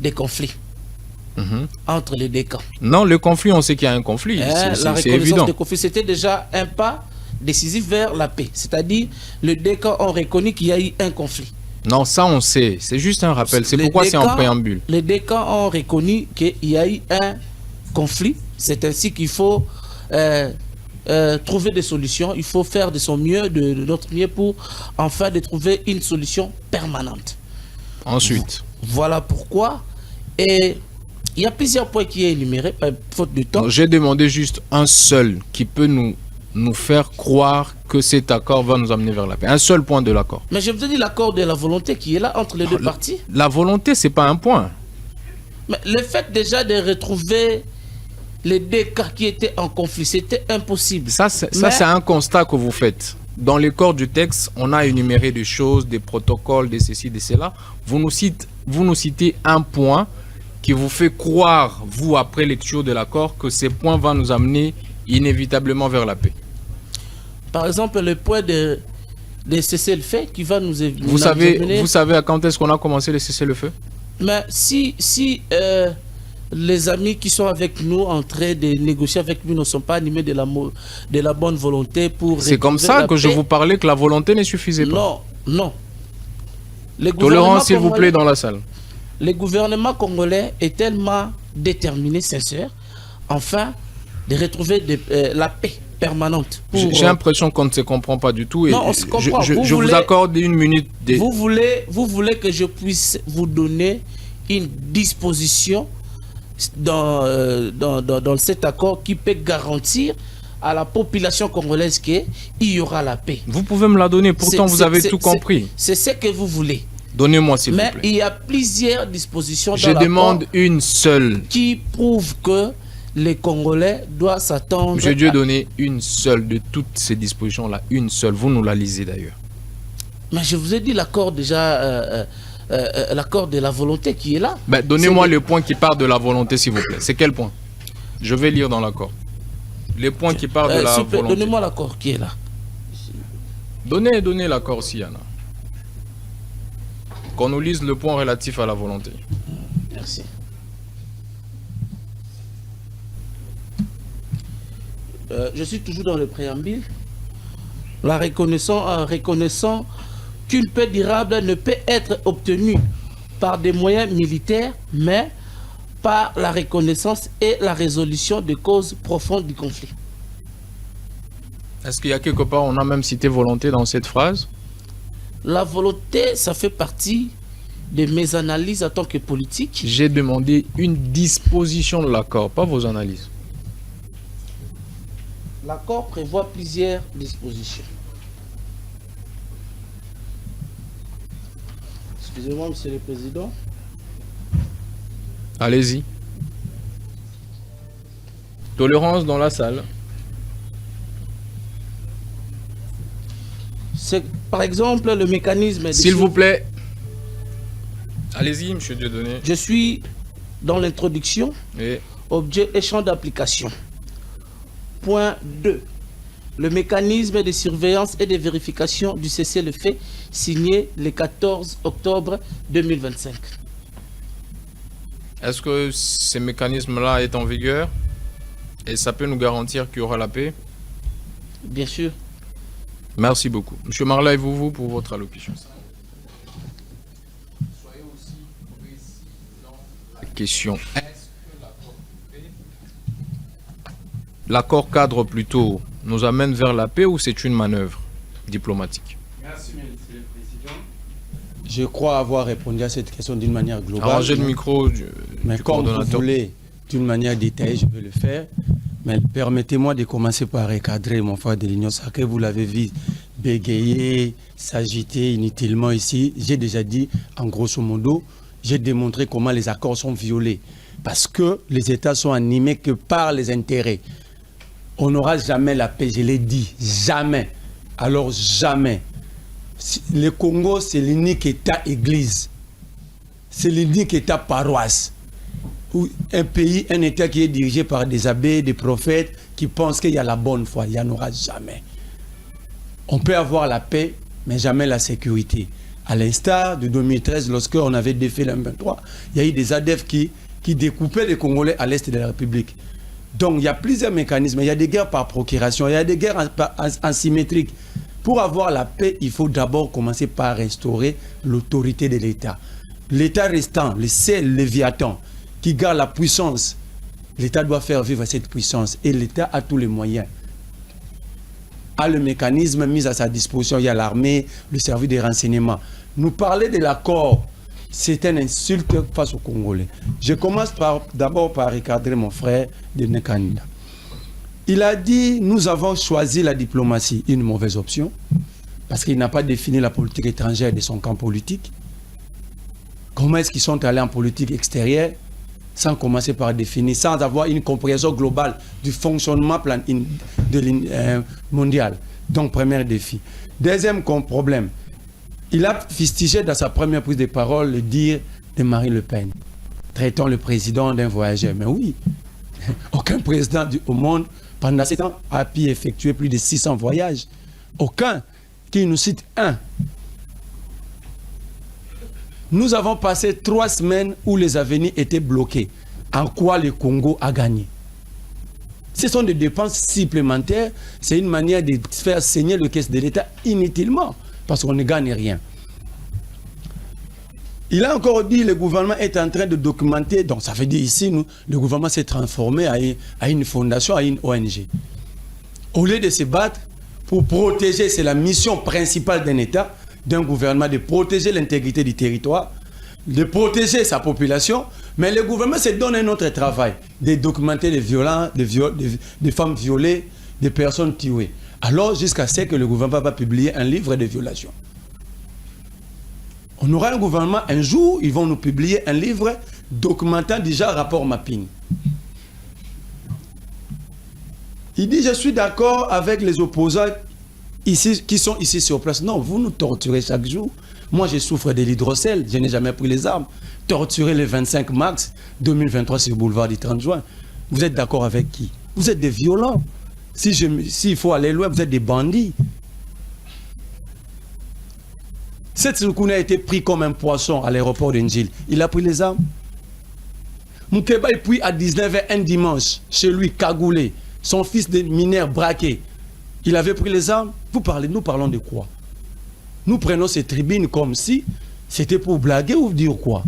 des conflits entre les deux camps. Non, le conflit, on sait qu'il y a un conflit. C'est évident. Des conflits, c'était déjà un pas décisif vers la paix. C'est-à-dire, les deux camps ont reconnu qu'il y a eu un conflit. Non, ça on sait. C'est juste un rappel. C'est pourquoi c'est en préambule. Les deux camps ont reconnu qu'il y a eu un conflit. C'est ainsi qu'il faut trouver des solutions. Il faut faire de son mieux, de notre mieux pour enfin de trouver une solution permanente. Ensuite. Voilà pourquoi. Et il y a plusieurs points qui est énuméré, faute de temps. J'ai demandé juste un seul qui peut nous faire croire que cet accord va nous amener vers la paix. Un seul point de l'accord. Mais je vous ai dit l'accord de la volonté qui est là entre les deux parties. La volonté, c'est pas un point. Mais le fait déjà de retrouver les deux cas qui étaient en conflit, c'était impossible. Ça c'est un constat que vous faites. Dans les corps du texte, on a énuméré des choses, des protocoles, de ceci, de cela. Vous nous citez un point qui vous fait croire, vous, après lecture de l'accord, que ces points vont nous amener inévitablement vers la paix. Par exemple, le point de cessez-le-feu qui va nous vous savez à quand est-ce qu'on a commencé le cessez-le-feu? Mais si les amis qui sont avec nous en train de négocier avec nous ne sont pas animés de la bonne volonté pour... C'est comme ça que je vous parlais que la volonté ne suffisait pas. Non. Tolérance, s'il vous plaît, dans la salle. Le gouvernement congolais est tellement déterminé, sincère, enfin, de retrouver la paix permanente. J'ai l'impression qu'on ne se comprend pas du tout. Et non, on se comprend. Je vous accorde une minute. Vous voulez que je puisse vous donner une disposition dans cet accord qui peut garantir à la population congolaise qu'il y aura la paix. Vous pouvez me la donner, pourtant vous avez tout compris. C'est ce que vous voulez. Donnez-moi s'il vous plaît. Mais il y a plusieurs dispositions dans je demande une seule. Qui prouve que les Congolais doivent s'attendre... J'ai dû donner une seule de toutes ces dispositions-là, une seule. Vous nous la lisez d'ailleurs. Mais je vous ai dit l'accord déjà... l'accord de la volonté qui est là. Donnez-moi le point qui part de la volonté, s'il vous plaît. C'est quel point? Je vais lire dans l'accord. Les points qui partent de la volonté. Donnez-moi l'accord qui est là. Donnez l'accord s'il y en a. Qu'on nous lise le point relatif à la volonté. Merci. Je suis toujours dans le préambule. reconnaissant qu'une paix durable ne peut être obtenue par des moyens militaires, mais par la reconnaissance et la résolution des causes profondes du conflit. Est-ce qu'il y a quelque part, on a même cité volonté dans cette phrase? La volonté, ça fait partie de mes analyses en tant que politique. J'ai demandé une disposition de l'accord, pas vos analyses. L'accord prévoit plusieurs dispositions. Excusez-moi, Monsieur le Président. Allez-y. Tolérance dans la salle. C'est par exemple le mécanisme... S'il vous plaît. Allez-y, Monsieur Dieudonné. Je suis dans l'introduction. Et Objet et champ d'application. Point 2. Le mécanisme de surveillance et de vérification du cessez-le-feu signé le 14 octobre 2025. est-ce que ce mécanisme-là est en vigueur? Et ça peut nous garantir qu'il y aura la paix? Bien sûr. Merci beaucoup. Monsieur Marley, vous pour votre allocution. Question. L'accord cadre plutôt nous amène vers la paix ou c'est une manœuvre diplomatique? Merci, Monsieur le Président. Je crois avoir répondu à cette question d'une manière globale. Arrangez le micro Mais du comme vous coordonnateur. voulez, d'une manière détaillée, je vais le faire. Mais permettez-moi de commencer par recadrer mon frère de l'Union sacrée. Vous l'avez vu bégayer, s'agiter inutilement ici. J'ai déjà dit, en grosso modo, j'ai démontré comment les accords sont violés. Parce que les États sont animés que par les intérêts. On n'aura jamais la paix, je l'ai dit. Jamais. Alors jamais. Le Congo, c'est l'unique État-église. C'est l'unique État-paroisse. Un pays, un État qui est dirigé par des abbés, des prophètes, qui pensent qu'il y a la bonne foi. Il n'y en aura jamais. On peut avoir la paix, mais jamais la sécurité. À l'instar de 2013, lorsqu'on avait défait l'M23, il y a eu des ADF qui découpaient les Congolais à l'est de la République. Donc il y a plusieurs mécanismes. Il y a des guerres par procuration, il y a des guerres asymétriques. Pour avoir la paix, il faut d'abord commencer par restaurer l'autorité de l'État. L'État restant, le seul Léviathan, qui garde la puissance, l'État doit faire vivre cette puissance. Et l'État a tous les moyens. A le mécanisme mis à sa disposition. Il y a l'armée, le service des renseignements. Nous parler de l'accord, c'est une insulte face aux Congolais. Je commence d'abord par recadrer mon frère de Nekanda. Il a dit, nous avons choisi la diplomatie, une mauvaise option, parce qu'il n'a pas défini la politique étrangère de son camp politique. Comment est-ce qu'ils sont allés en politique extérieure sans commencer par définir, sans avoir une compréhension globale du fonctionnement mondial. Donc, premier défi. Deuxième problème, il a fustigé dans sa première prise de parole le dire de Marine Le Pen. Traitons le président d'un voyageur. Mais oui, aucun président au monde, pendant 7 ans, a pu effectuer plus de 600 voyages. Aucun, qui nous cite un. Nous avons passé 3 semaines où les avenirs étaient bloqués. En quoi le Congo a gagné? Ce sont des dépenses supplémentaires. C'est une manière de faire saigner le caisse de l'État inutilement. Parce qu'on ne gagne rien. Il a encore dit que le gouvernement est en train de documenter. Donc ça veut dire ici, le gouvernement s'est transformé à une fondation, à une ONG. Au lieu de se battre pour protéger, c'est la mission principale d'un État, d'un gouvernement, de protéger l'intégrité du territoire, de protéger sa population, mais le gouvernement se donne un autre travail, de documenter les violences, des femmes violées, des personnes tuées. Alors jusqu'à ce que le gouvernement va publier un livre de violations. On aura un gouvernement, un jour, ils vont nous publier un livre documentant déjà rapport mapping. Il dit, je suis d'accord avec les opposants ici, qui sont ici sur place. Non, vous nous torturez chaque jour. Moi, je souffre de l'hydrocèle, je n'ai jamais pris les armes. Torturer le 25 mars 2023 sur le boulevard du 30 juin. Vous êtes d'accord avec qui? Vous êtes des violents. S'il faut aller loin, vous êtes des bandits. Cette Soukoune a été pris comme un poisson à l'aéroport de Njil. Il a pris les armes. Moukeba est pris à 19h un dimanche, chez lui, cagoulé. Son fils de mineur braqué. Il avait pris les armes. Nous parlons de quoi? Nous prenons ces tribunes comme si c'était pour blaguer ou dire quoi?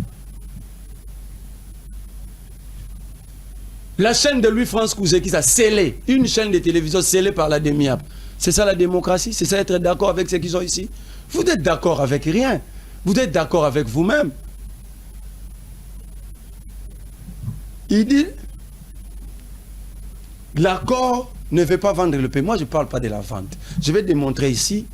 La chaîne de Louis France Couzé qui s'est scellée, une chaîne de télévision scellée par la demi-app. C'est ça la démocratie? C'est ça être d'accord avec ceux qui sont ici? Vous êtes d'accord avec rien. Vous êtes d'accord avec vous-même. Il dit, l'accord ne veut pas vendre le pays. Moi, je ne parle pas de la vente. Je vais démontrer ici,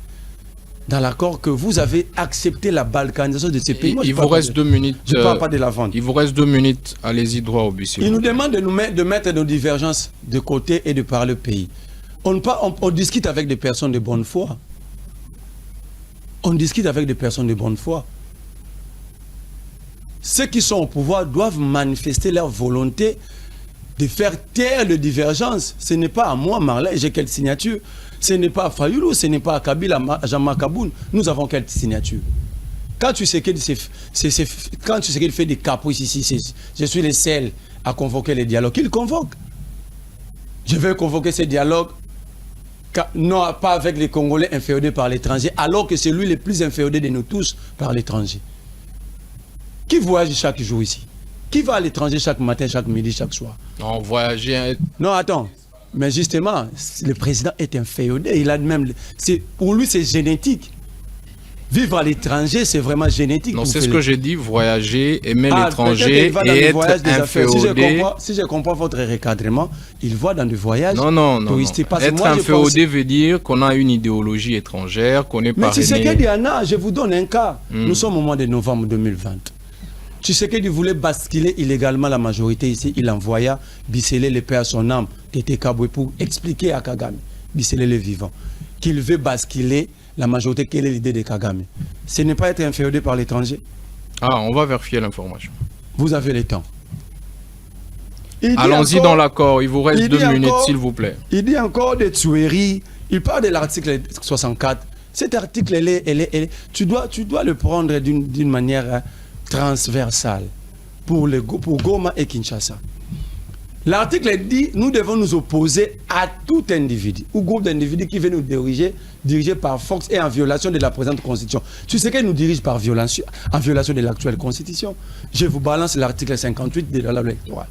dans l'accord, que vous avez accepté la balkanisation de ces pays. Moi, il vous reste 2 minutes. Je ne parle pas de la vente. Il vous reste 2 minutes. Allez-y droit au but. Il nous demande de mettre nos divergences de côté et de parler au pays. On discute avec des personnes de bonne foi. On discute avec des personnes de bonne foi. Ceux qui sont au pouvoir doivent manifester leur volonté de faire taire les divergences. Ce n'est pas à moi, Marley, j'ai quelle signature. Ce n'est pas à Fayoulou, ce n'est pas à Kabila, à Jean-Marc Kaboun. Nous avons quelle signature. Quand tu sais qu'il fait des caprices ici, je suis le seul à convoquer les dialogues. Qu'il convoque. Je vais convoquer ces dialogues, non pas avec les Congolais inféodés par l'étranger, alors que c'est lui le plus inféodé de nous tous par l'étranger. Qui voyage chaque jour ici? Qui va à l'étranger chaque matin, chaque midi, chaque soir? Non, voyager. Non, attends. Mais justement, le président est inféodé. Il a même. Pour lui, c'est génétique. Vivre à l'étranger, c'est vraiment génétique. Non, c'est ce que j'ai dit, voyager, aimer l'étranger et être inféodé. Si je comprends votre recadrement, il va dans des voyages touristiques. Être inféodé veut dire qu'on a une idéologie étrangère, qu'on est parrainé. Mais Tshisekedi y en a, je vous donne un cas. Nous sommes au mois de novembre 2020. Tshisekedi voulait basculer illégalement la majorité ici. Il envoya Bisselé le père à son âme, Tété Kaboué, pour expliquer à Kagame, Bisselé le vivant, qu'il veut basculer la majorité. Quelle est l'idée de Kagame? Ce n'est pas être inféodé par l'étranger. Ah, on va vérifier l'information. Vous avez le temps. Allons-y dans l'accord. Il vous reste 2 minutes, s'il vous plaît. Il dit encore des tueries. Il parle de l'article 64. Cet article, tu dois le prendre d'une manière transversale pour Goma et Kinshasa. L'article dit nous devons nous opposer à tout individu ou groupe d'individus qui veut nous diriger par force et en violation de la présente constitution. Tu sais qu'elle nous dirige par violation, en violation de l'actuelle constitution. Je vous balance l'article 58 de la loi électorale.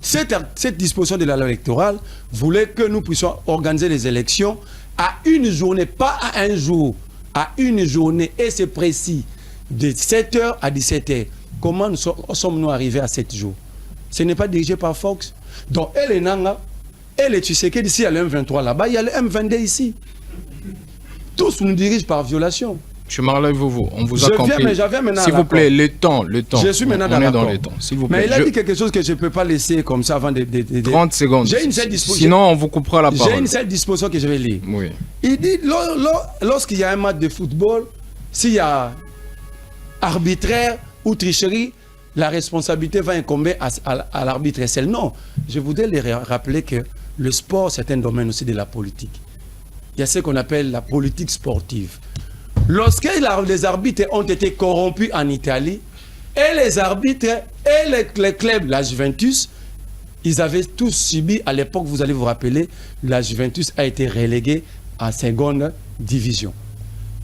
Cette disposition de la loi électorale voulait que nous puissions organiser les élections à une journée, pas à un jour, à une journée, et c'est précis, de 7h à 17h. Comment sommes-nous arrivés à 7 jours? Ce n'est pas dirigé par Fox. Donc, elle est Nanga, elle est Tshisekedi, ici, il y a le M23 là-bas, il y a le M22 ici. Tous nous dirigent par violation. M. Marley, on vous a compris. S'il vous plaît, le temps. Je suis maintenant dans le temps, s'il vous plaît. Mais il a dit quelque chose que je ne peux pas laisser comme ça avant de... 30 secondes. J'ai une seule disposition. Sinon, on vous coupera la parole. J'ai une seule disposition que je vais lire. Oui. Il dit, lorsqu'il y a un match de football, s'il y a arbitraire ou tricherie, la responsabilité va incomber à l'arbitre et celle. Non, je voudrais les rappeler que le sport, c'est un domaine aussi de la politique. Il y a ce qu'on appelle la politique sportive. Lorsque les arbitres ont été corrompus en Italie, et les arbitres et les clubs, la Juventus, ils avaient tous subi, à l'époque, vous allez vous rappeler, la Juventus a été reléguée en seconde division.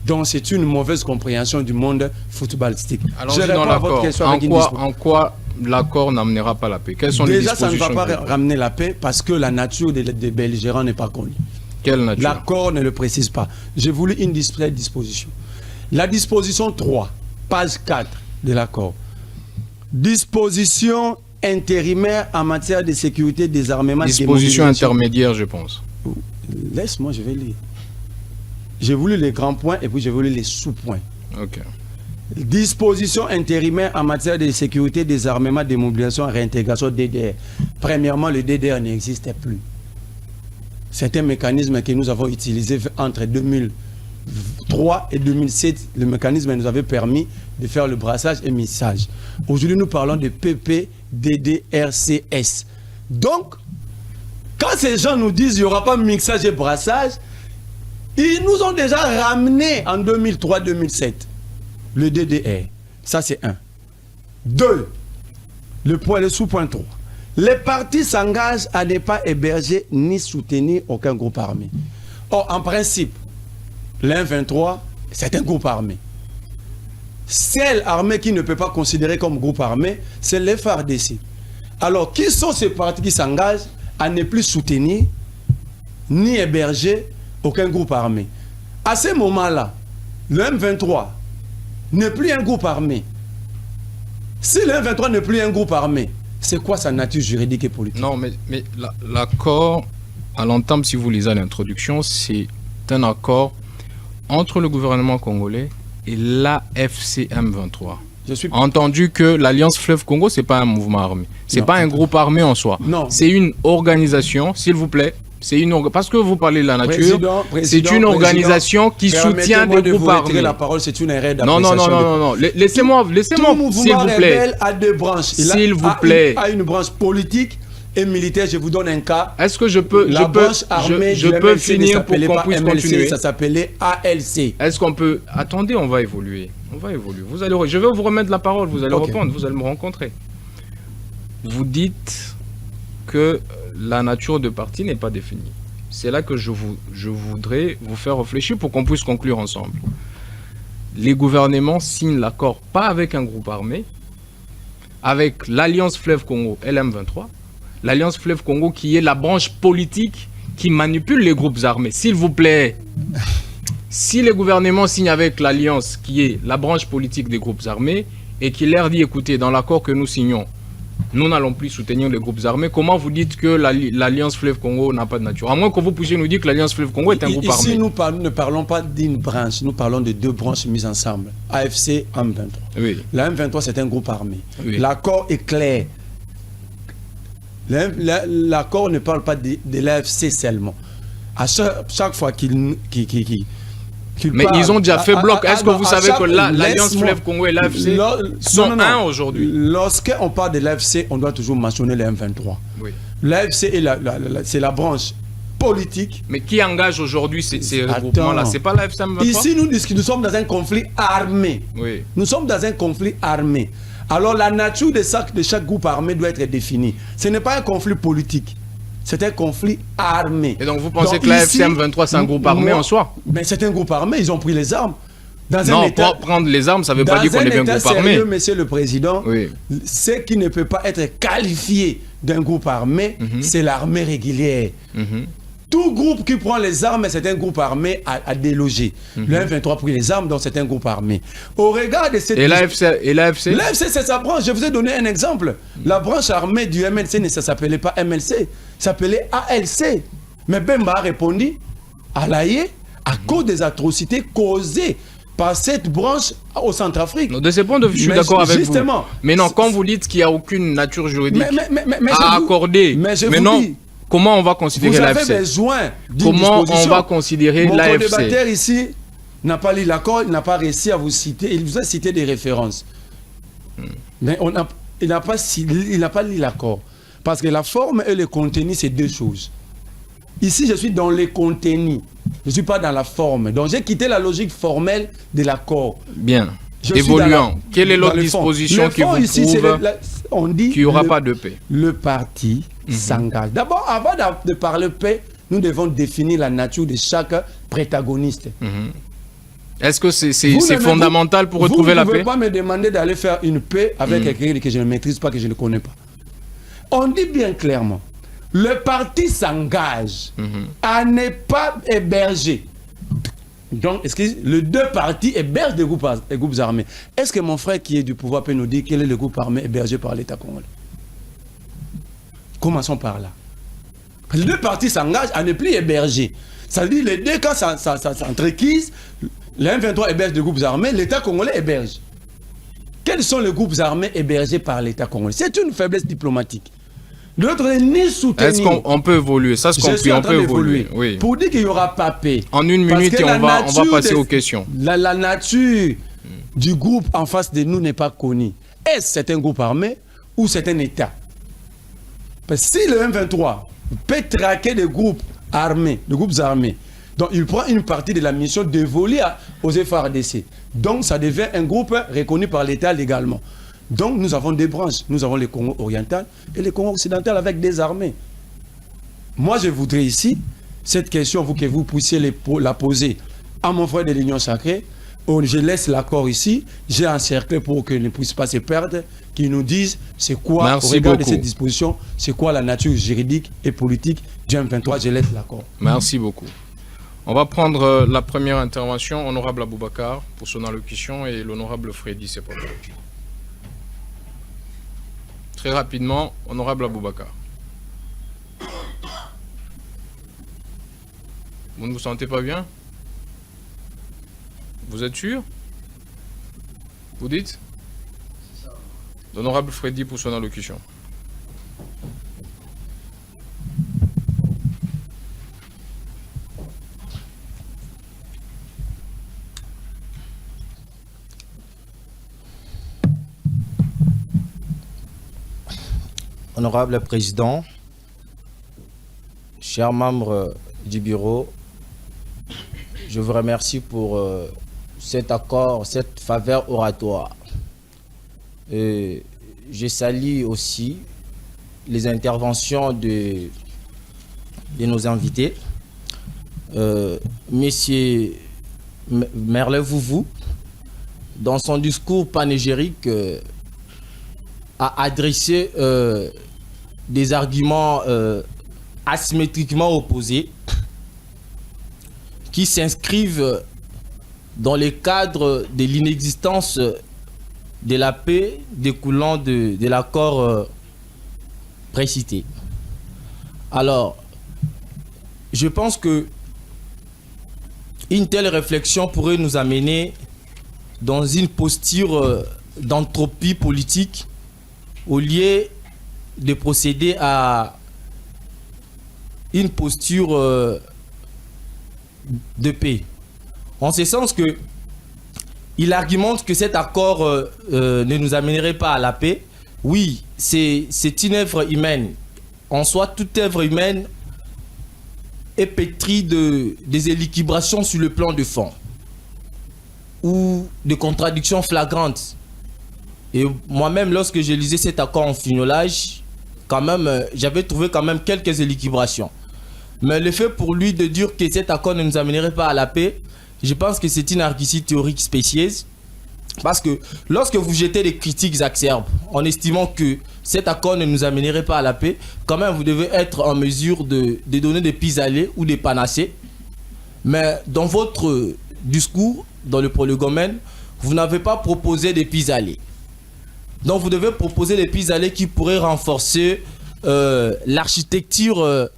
Donc c'est une mauvaise compréhension du monde footballistique. Allons-y dans l'accord. En quoi l'accord n'amènera pas la paix? Quelles sont les dispositions? Déjà, ça ne va pas ramener la paix parce que la nature des belligérants n'est pas connue. Quelle nature? L'accord ne le précise pas. J'ai voulu une disposition. La disposition 3, page 4 de l'accord. Disposition intérimaire en matière de sécurité, désarmement, disposition intermédiaire, je pense. Laisse-moi, je vais lire. J'ai voulu les grands points et puis j'ai voulu les sous-points. Ok. Disposition intérimaire en matière de sécurité, désarmement, démobilisation, réintégration DDR. Premièrement, le DDR n'existait plus. C'est un mécanisme que nous avons utilisé entre 2003 et 2007. Le mécanisme nous avait permis de faire le brassage et mixage. Aujourd'hui, nous parlons de PPDDRCS. Donc, quand ces gens nous disent qu'il n'y aura pas mixage et brassage, ils nous ont déjà ramené en 2003-2007 le DDR. Ça, c'est 1. 2. Le sous-point 3. Les partis s'engagent à ne pas héberger ni soutenir aucun groupe armé. Or, en principe, l'M23, c'est un groupe armé. Celle armée qui ne peut pas considérer comme groupe armé, c'est les FARDC. Alors, qui sont ces partis qui s'engagent à ne plus soutenir ni héberger aucun groupe armé? À ce moment-là, le M23 n'est plus un groupe armé. Si le M23 n'est plus un groupe armé, c'est quoi sa nature juridique et politique? Non, mais l'accord, à l'entame, si vous lisez l'introduction, c'est un accord entre le gouvernement congolais et l'AFC-M23. Je suis Entendu que l'Alliance Fleuve Congo, c'est pas un mouvement armé. C'est Non. pas un groupe armé en soi. Non. C'est une organisation, s'il vous plaît. C'est une parce que vous parlez de la nature. C'est une organisation qui soutient des groupes armés. La parole, c'est une erreur Non, non, non, non, non, non. Laissez-moi, Tout s'il mouvement vous plaît. rebelle a deux branches. S'il vous plaît. A une branche politique et militaire. Je vous donne un cas. Est-ce que je peux, La branche armée je du peux MLC ne finir pour s'appelait qu'on pas puisse MLC, continuer? ça s'appelait ALC. Est-ce qu'on peut... Attendez, on va évoluer. On va évoluer. Vous allez... Je vais vous remettre la parole, vous allez Ok. répondre, vous allez me rencontrer. Vous dites que la nature de parti n'est pas définie. C'est là que je voudrais vous faire réfléchir pour qu'on puisse conclure ensemble. Les gouvernements signent l'accord pas avec un groupe armé, avec l'Alliance Fleuve Congo, LM23, l'Alliance Fleuve Congo qui est la branche politique qui manipule les groupes armés. S'il vous plaît, si les gouvernements signent avec l'Alliance qui est la branche politique des groupes armés et qui leur dit, écoutez, dans l'accord que nous signons, nous n'allons plus soutenir les groupes armés, comment vous dites que l'Alliance Fleuve Congo n'a pas de nature? À moins que vous puissiez nous dire que l'Alliance Fleuve Congo est un groupe armé. Ici, nous ne parlons pas d'une branche, nous parlons de deux branches mises ensemble. AFC, M23. Oui. La M23, c'est un groupe armé. Oui. L'accord est clair. L'accord ne parle pas de l'AFC seulement. À chaque fois qu'il Mais parle, ils ont déjà fait bloc. Est-ce que vous savez que l'Alliance laisse-moi- Fleuve Congo et l'AFC sont non. un aujourd'hui? Lorsqu'on parle de l'AFC, on doit toujours mentionner le M23. Oui. L'AFC est c'est la branche politique. Mais qui engage aujourd'hui ces Attends. regroupements-là? C'est pas l'AFC M23? Ici, nous sommes dans un conflit armé. Oui. Nous sommes dans un conflit armé. Alors la nature de chaque groupe armé doit être définie. Ce n'est pas un conflit politique. C'est un conflit armé. Et donc vous pensez Donc que l'AFC ici, M23 c'est un groupe armé en soi? Mais c'est un groupe armé, ils ont pris les armes. Dans un Non, état, prendre les armes, ça veut pas dans dire qu'on est un état groupe armé. sérieux, monsieur le président, Oui. ce qui ne peut pas être qualifié d'un groupe armé, c'est l'armée régulière. Mhm. Tout groupe qui prend les armes, c'est un groupe armé à déloger. Le M23 pris les armes, donc c'est un groupe armé. Au regard de cette... Et l'AFC? L'AFC, c'est sa branche. Je vous ai donné un exemple. La branche armée du MLC ne s'appelait pas MLC, ça s'appelait ALC. Mais Bemba a répondu à l'AIE à cause des atrocités causées par cette branche au Centrafrique. De ce point de vue, je suis Mais d'accord avec vous. justement, Mais non, quand vous dites qu'il n'y a aucune nature juridique mais à je vous- accorder, mais je mais vous non, dis, comment on va considérer vous avez l'AFC? besoin d'une Comment on disposition. va considérer Mon l'AFC? co-débatteur ici n'a pas lu l'accord, il n'a pas réussi à vous citer, il vous a cité des références. Mais il n'a pas lu l'accord. Parce que la forme et le contenu, c'est deux choses. Ici, je suis dans le contenu. Je ne suis pas dans la forme. Donc, j'ai quitté la logique formelle de l'accord. Bien. Je suis Évoluant. dans la- Quelle est dans l'autre le fond. disposition Le qui fond vous ici, c'est prouve on dit qu'il n'y aura le- pas de paix? Le parti s'engage. D'abord, avant de parler paix, nous devons définir la nature de chaque protagoniste. Est-ce que Vous c'est ne- fondamental pour vous retrouver la ne paix? pouvez pas me demander d'aller faire une paix avec quelqu'un que je ne maîtrise pas, que je ne connais pas. On dit bien clairement, le parti s'engage à ne pas héberger. Donc, les deux partis hébergent des groupes armés. Est-ce que mon frère qui est du pouvoir peut nous dire quel est le groupe armé hébergé par l'État congolais? Commençons par là. Les deux partis s'engagent à ne plus héberger. Ça veut dire les deux, quand ça s'entrequise, le M23 héberge des groupes armés, l'État congolais héberge. Quels sont les groupes armés hébergés par l'État congolais? C'est une faiblesse diplomatique. De l'autre côté, ni soutenir. Est-ce qu'on peut évoluer? Ça se Je suis compris, en on train peut d'évoluer. évoluer. Oui. Pour dire qu'il n'y aura pas paix. En une Parce minute, que et la on va nature passer aux questions. La nature du groupe en face de nous n'est pas connue. Est-ce que c'est un groupe armé ou c'est un État? Parce que si le M23 peut traquer des groupes armés, donc il prend une partie de la mission dévolue aux FARDC. Donc ça devient un groupe reconnu par l'État légalement. Donc nous avons des branches. Nous avons les Congo oriental et les Congo occidental avec des armées. Moi je voudrais ici, cette question, que vous puissiez la poser à mon frère de l'Union Sacrée. Je laisse l'accord ici, j'ai encerclé pour qu'il ne puisse pas se perdre, qu'ils nous disent c'est quoi, Merci au regard de beaucoup. cette disposition, c'est quoi la nature juridique et politique du M23, je laisse l'accord. Merci beaucoup. On va prendre la première intervention, honorable Aboubakar, pour son allocution, et l'honorable Freddy, c'est pas grave. Très rapidement, honorable Aboubakar. Vous ne vous sentez pas bien? Vous êtes sûr? Vous dites? L'honorable Freddy pour son allocution. Honorable Président, chers membres du bureau, je vous remercie pour cet accord, cette faveur oratoire. Et je salue aussi les interventions de nos invités. Monsieur Merle-Vouvou, dans son discours panégyrique, a adressé des arguments asymétriquement opposés qui s'inscrivent dans le cadre de l'inexistence de la paix découlant de l'accord précité. Alors, je pense que une telle réflexion pourrait nous amener dans une posture d'entropie politique au lieu de procéder à une posture de paix. En ce sens que il argumente que cet accord ne nous amènerait pas à la paix. Oui, c'est une œuvre humaine. En soi, toute œuvre humaine est pétrie de déséquilibrations sur le plan de fond ou de contradictions flagrantes. Et moi-même, lorsque je lisais cet accord en finolage, quand même, j'avais trouvé quand même quelques équilibrations. Mais le fait pour lui de dire que cet accord ne nous amènerait pas à la paix, je pense que c'est une argutie théorique spécieuse. Parce que lorsque vous jetez des critiques acerbes en estimant que cet accord ne nous amènerait pas à la paix, quand même vous devez être en mesure de donner des pis-aller ou des panacées. Mais dans votre discours, dans le prolégomène, vous n'avez pas proposé des pis-aller. Donc vous devez proposer des pis-aller qui pourraient renforcer l'architecture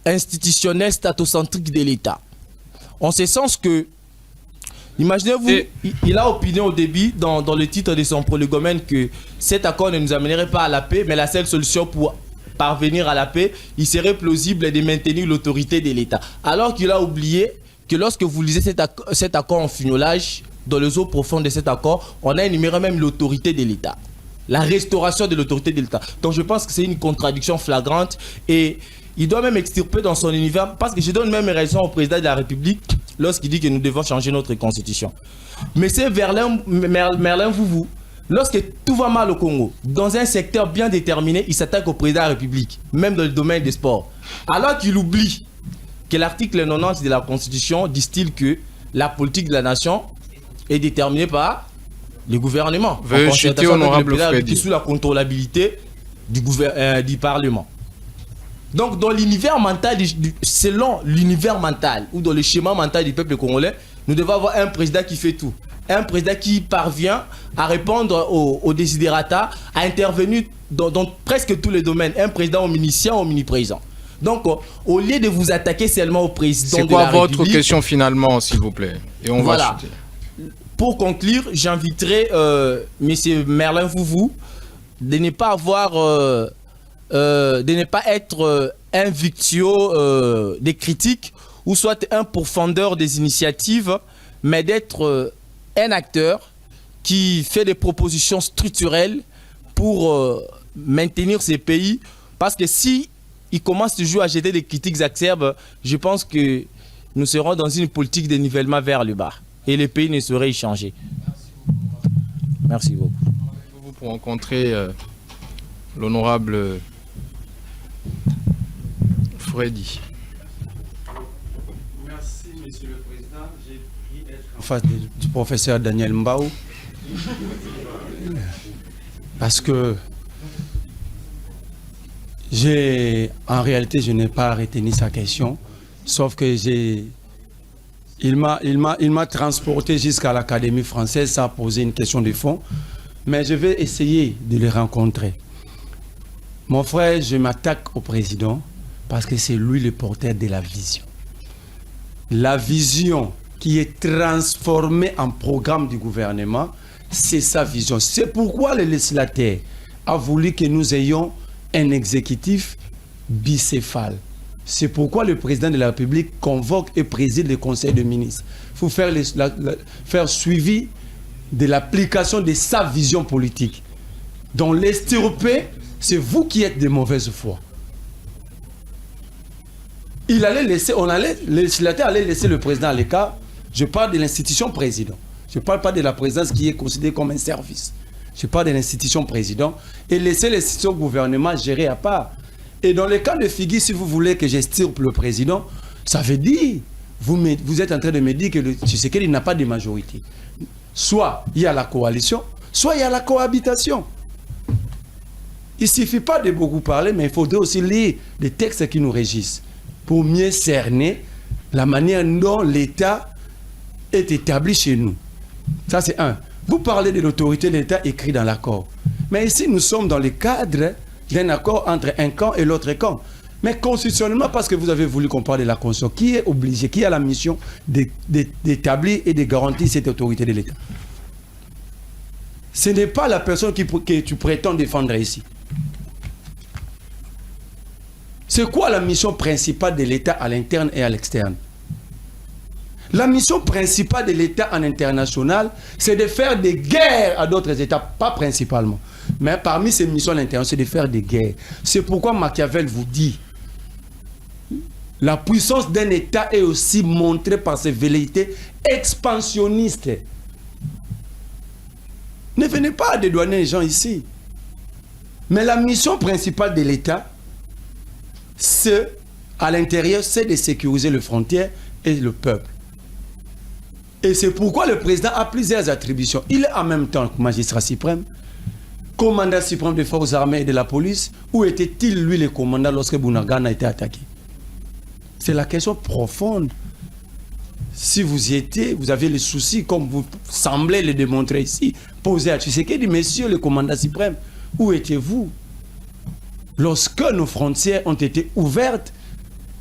institutionnelle statocentrique de l'État. En ce sens que, imaginez-vous, il a opiné au début dans le titre de son prolégomène que cet accord ne nous amènerait pas à la paix, mais la seule solution pour parvenir à la paix, il serait plausible de maintenir l'autorité de l'État. Alors qu'il a oublié que lorsque vous lisez cet accord en finolage, dans les eaux profondes de cet accord, on a énuméré même l'autorité de l'État. La restauration de l'autorité de l'État. Donc je pense que c'est une contradiction flagrante et il doit même extirper dans son univers, parce que je donne même raison au président de la République lorsqu'il dit que nous devons changer notre constitution. Mais c'est Merle-Vouvou, lorsque tout va mal au Congo, dans un secteur bien déterminé, il s'attaque au président de la République, même dans le domaine des sports. Alors qu'il oublie que l'article 90 de la Constitution dit-il que la politique de la nation est déterminée par le gouvernement. Veuillez chuter, honorable Freddy. Sous la contrôlabilité du Parlement. Donc, dans l'univers mental, selon l'univers mental ou dans le schéma mental du peuple congolais, nous devons avoir un président qui fait tout. Un président qui parvient à répondre aux desiderata, à intervenir dans presque tous les domaines. Un président omniscient, omniprésent. Donc, au lieu de vous attaquer seulement au président de la République... C'est quoi votre question finalement, s'il vous plaît? Et on va chuter. Pour conclure, j'inviterai M. Merle-Vouvou de ne pas avoir... de ne pas être un victio des critiques ou soit un pourfendeur des initiatives, mais d'être un acteur qui fait des propositions structurelles pour maintenir ces pays. Parce que si il commence toujours à jeter des critiques acerbes, je pense que nous serons dans une politique de nivellement vers le bas et le pays ne saurait y changer. Merci beaucoup. Pour rencontrer l'honorable Freddy. Monsieur le Président, j'ai pris être en face du professeur Daniel Mbao. Parce que en réalité, je n'ai pas retenu sa question, sauf que il m'a transporté jusqu'à l'Académie française sans poser une question de fond, mais je vais essayer de le rencontrer. Mon frère, je m'attaque au président parce que c'est lui le porteur de la vision. La vision qui est transformée en programme du gouvernement, c'est sa vision. C'est pourquoi le législateur a voulu que nous ayons un exécutif bicéphale. C'est pourquoi le président de la République convoque et préside le Conseil de ministres. Il faut faire suivi de l'application de sa vision politique. Dans l'Est européen, c'est vous qui êtes de mauvaise foi. Le législateur allait laisser le président à l'écart. Je parle de l'institution président. Je ne parle pas de la présidence qui est considérée comme un service. Je parle de l'institution président et laisser l'institution gouvernement gérer à part. Et dans le cas de Figui, si vous voulez que j'extirpe le président, ça veut dire, vous êtes en train de me dire que Tshisekedi n'a pas de majorité. Soit il y a la coalition, soit il y a la cohabitation. Il ne suffit pas de beaucoup parler, mais il faudrait aussi lire les textes qui nous régissent pour mieux cerner la manière dont l'État est établi chez nous. Ça, c'est un. Vous parlez de l'autorité de l'État écrit dans l'accord. Mais ici, nous sommes dans le cadre d'un accord entre un camp et l'autre camp. Mais constitutionnellement, parce que vous avez voulu qu'on parle de la Constitution, qui est obligé, qui a la mission d'établir et de garantir cette autorité de l'État? Ce n'est pas la personne que tu prétends défendre ici. C'est quoi la mission principale de l'État à l'interne et à l'externe? La mission principale de l'État en international, c'est de faire des guerres à d'autres États, pas principalement. Mais parmi ces missions à l'intérieur, c'est de faire des guerres. C'est pourquoi Machiavel vous dit, la puissance d'un État est aussi montrée par ses velléités expansionnistes. Ne venez pas dédouaner les gens ici. Mais la mission principale de l'État, c'est, à l'intérieur, c'est de sécuriser les frontières et le peuple. Et c'est pourquoi le président a plusieurs attributions. Il est en même temps magistrat suprême, commandant suprême des forces armées et de la police. Où était-il, lui, le commandant, lorsque Bunagana a été attaqué? C'est la question profonde. Si vous y étiez, vous avez le souci, comme vous semblez le démontrer ici, posé à Tshisekedi, monsieur le commandant suprême, où étiez-vous lorsque nos frontières ont été ouvertes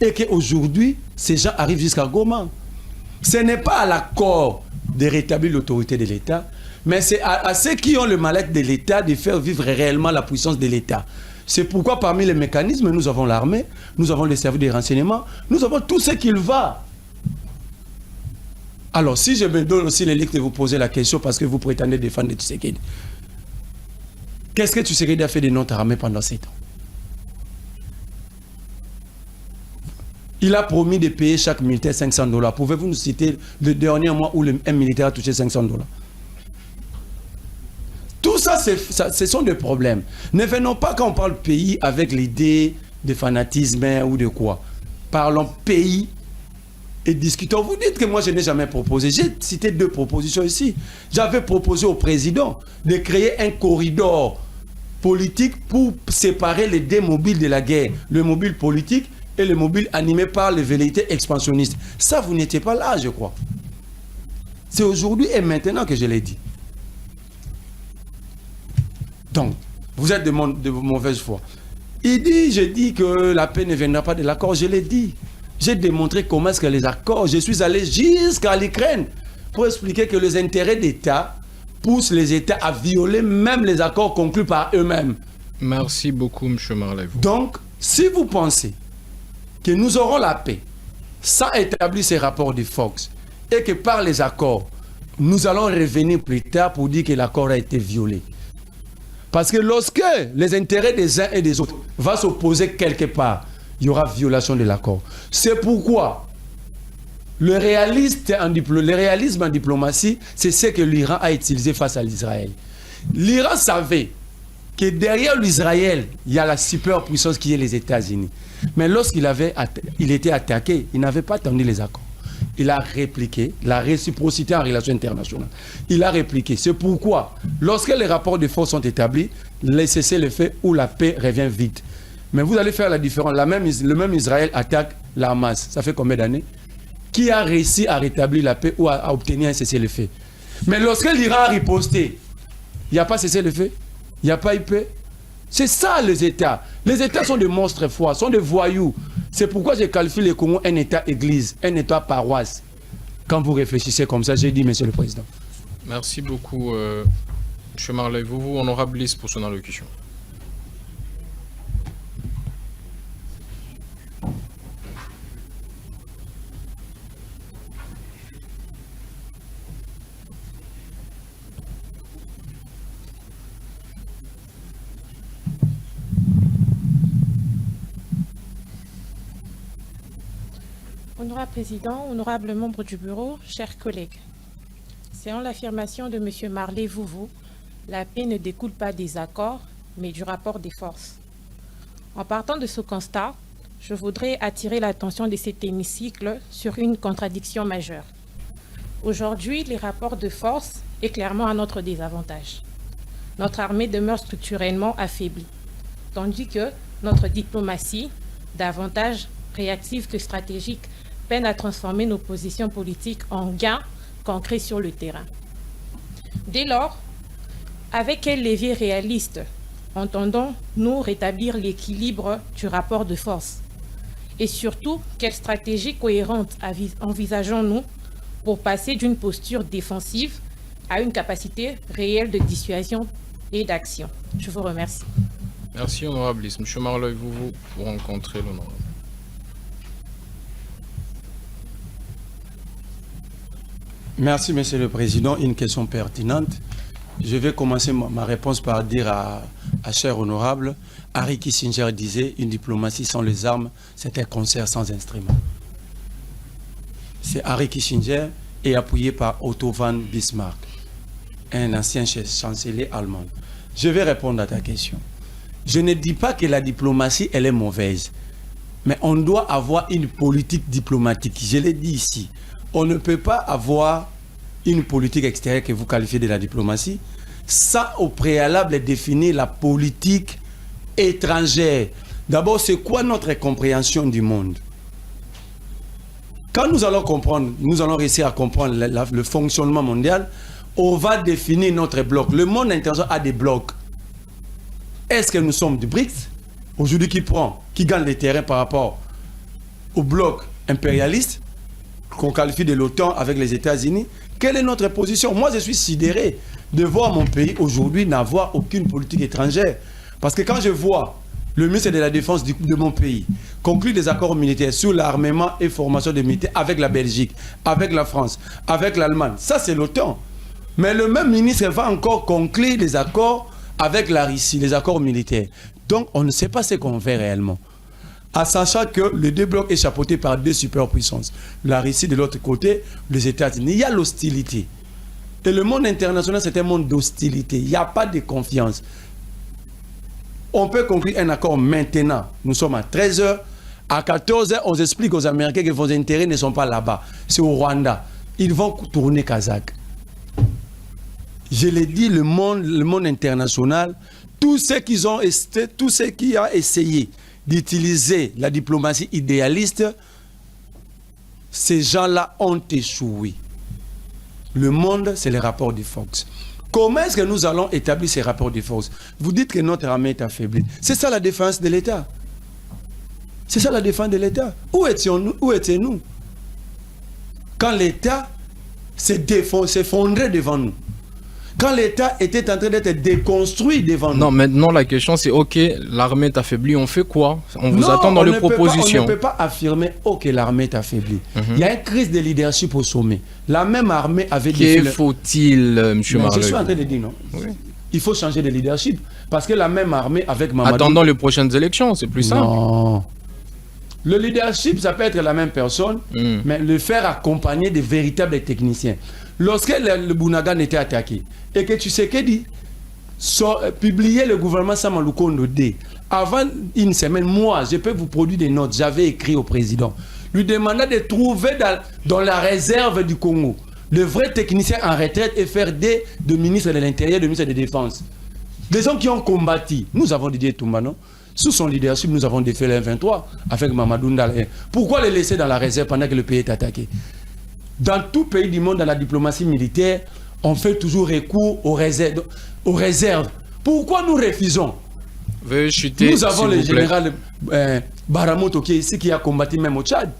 et qu'aujourd'hui, ces gens arrivent jusqu'à Goma? Ce n'est pas à l'accord de rétablir l'autorité de l'État, mais c'est à ceux qui ont le mal-être de l'État de faire vivre réellement la puissance de l'État. C'est pourquoi parmi les mécanismes, nous avons l'armée, nous avons les services de renseignement, nous avons tout ce qu'il va. Alors, si je me donne aussi l'élite de vous poser la question parce que vous prétendez défendre Tshisekedi, qu'est-ce que Tshisekedi a fait de notre armée pendant 7 ans? Il a promis de payer chaque militaire $500. Pouvez-vous nous citer le dernier mois où un militaire a touché $500? Tout ça, ce sont des problèmes. Ne venons pas quand on parle pays avec l'idée de fanatisme ou de quoi. Parlons pays et discutons. Vous dites que moi, je n'ai jamais proposé. J'ai cité 2 propositions ici. J'avais proposé au président de créer un corridor politique pour séparer les 2 mobiles de la guerre. Le mobile politique et le mobile animé par les velléités expansionnistes. Ça, vous n'étiez pas là, je crois. C'est aujourd'hui et maintenant que je l'ai dit. Donc, vous êtes de mauvaise foi. Je dis que la paix ne viendra pas de l'accord. Je l'ai dit. J'ai démontré comment est-ce que les accords... Je suis allé jusqu'à l'Ukraine pour expliquer que les intérêts d'État poussent les États à violer même les accords conclus par eux-mêmes. Merci beaucoup, M. Marley. Donc, si vous pensez que nous aurons la paix sans établir ces rapports de Fox et que par les accords, nous allons revenir plus tard pour dire que l'accord a été violé. Parce que lorsque les intérêts des uns et des autres vont s'opposer quelque part, il y aura violation de l'accord. C'est pourquoi le réalisme en diplomatie, c'est ce que l'Iran a utilisé face à l'Israël. L'Iran savait que derrière l'Israël, il y a la superpuissance qui est les États-Unis. Mais lorsqu'il était attaqué, il n'avait pas attendu les accords. il a répliqué la réciprocité en relations internationales. Il a répliqué. C'est pourquoi, lorsque les rapports de force sont établis, les cessez-le-feu ou la paix revient vite. Mais vous allez faire la différence. Le même Israël attaque la Hamas. Ça fait combien d'années? Qui a réussi à rétablir la paix ou à obtenir un cessez-le-feu? Mais lorsque l'Iran a riposté, il n'y a pas cessez-le-feu, il n'y a pas eu paix. C'est ça les États. Les États sont des monstres forts, sont des voyous. C'est pourquoi je qualifie le Congo un État église, un État paroisse. Quand vous réfléchissez comme ça, j'ai dit, Monsieur le Président. Merci beaucoup, M. Marley. Vous, honorable liste pour son allocution. Honorable Président, honorables membres du Bureau, chers collègues, c'est en l'affirmation de M. Marley Vouvou, la paix ne découle pas des accords, mais du rapport des forces. En partant de ce constat, je voudrais attirer l'attention de cet hémicycle sur une contradiction majeure. Aujourd'hui, les rapports de force est clairement à notre désavantage. Notre armée demeure structurellement affaiblie, tandis que notre diplomatie, davantage réactive que stratégique, peine à transformer nos positions politiques en gains concrets sur le terrain. Dès lors, avec quel levier réaliste entendons-nous rétablir l'équilibre du rapport de force? Et surtout, quelle stratégie cohérente envisageons-nous pour passer d'une posture défensive à une capacité réelle de dissuasion et d'action? Je vous remercie. Merci, honorable liste. M. Marley, vous rencontrez l'honorable. Merci, Monsieur le Président. Une question pertinente. Je vais commencer ma réponse par dire à cher honorable, Henry Kissinger disait, une diplomatie sans les armes, c'est un concert sans instrument. C'est Henry Kissinger et appuyé par Otto von Bismarck, un ancien chancelier allemand. Je vais répondre à ta question. Je ne dis pas que la diplomatie, elle est mauvaise, mais on doit avoir une politique diplomatique. Je l'ai dit ici. On ne peut pas avoir une politique extérieure que vous qualifiez de la diplomatie sans au préalable définir la politique étrangère. D'abord, c'est quoi notre compréhension du monde? Quand nous allons comprendre, nous allons réussir à comprendre le fonctionnement mondial, on va définir notre bloc. Le monde international a des blocs. Est-ce que nous sommes du BRICS? Aujourd'hui, qui gagne les terrains par rapport au bloc impérialiste qu'on qualifie de l'OTAN avec les États-Unis? Quelle est notre position? Moi, je suis sidéré de voir mon pays aujourd'hui n'avoir aucune politique étrangère. Parce que quand je vois le ministre de la Défense de mon pays conclure des accords militaires sur l'armement et formation des militaires avec la Belgique, avec la France, avec l'Allemagne, ça c'est l'OTAN. Mais le même ministre va encore conclure des accords avec la Russie, les accords militaires. Donc, on ne sait pas ce qu'on fait réellement. À sachant que le deux blocs est chapeauté par deux superpuissances. La Russie de l'autre côté, les États-Unis. Il y a l'hostilité. Et le monde international, c'est un monde d'hostilité. Il n'y a pas de confiance. On peut conclure un accord maintenant. Nous sommes à 13h. À 14h, on explique aux Américains que vos intérêts ne sont pas là-bas. C'est au Rwanda. Ils vont tourner Kazakh. Je l'ai dit, le monde international, tout ce qui a essayé d'utiliser la diplomatie idéaliste, ces gens-là ont échoué. Le monde, c'est les rapports de force. Comment est-ce que nous allons établir ces rapports de force? Vous dites que notre armée est affaiblie. C'est ça la défense de l'État. C'est ça la défense de l'État. Où étions-nous quand l'État s'effondrait devant nous? Quand l'État était en train d'être déconstruit devant nous. Non, maintenant la question c'est, ok, l'armée est affaiblie, on fait quoi? On vous attend dans les propositions. On ne peut pas affirmer, ok, l'armée est affaiblie. Il y a une crise de leadership au sommet. La même armée avait dit... Que faut-il, M. Marley? Je suis en train de dire non. Oui. Il faut changer de leadership. Parce que la même armée avec Mamadou... Attendant les prochaines élections, c'est plus simple. Non. Le leadership, ça peut être la même personne, mais le faire accompagner de véritables techniciens. Lorsque le Bounagan était attaqué, et que tu sais que dit, publier le gouvernement Samaloukondo D, avant une semaine, moi, je peux vous produire des notes, j'avais écrit au président. lui demanda de trouver dans la réserve du Congo le vrai technicien en retraite et faire de ministre de l'Intérieur, de ministre de la Défense. Des hommes qui ont combattu. Nous avons Didier Toumbano. Sous son leadership, nous avons défait le M23 avec Mamadou Ndala. Pourquoi les laisser dans la réserve pendant que le pays est attaqué? Dans tout pays du monde, dans la diplomatie militaire, on fait toujours recours aux réserves. Pourquoi nous refusons? Veuillez chuter, nous avons s'il le vous plaît. général Baramoto qui est ici, qui a combattu même au Tchad.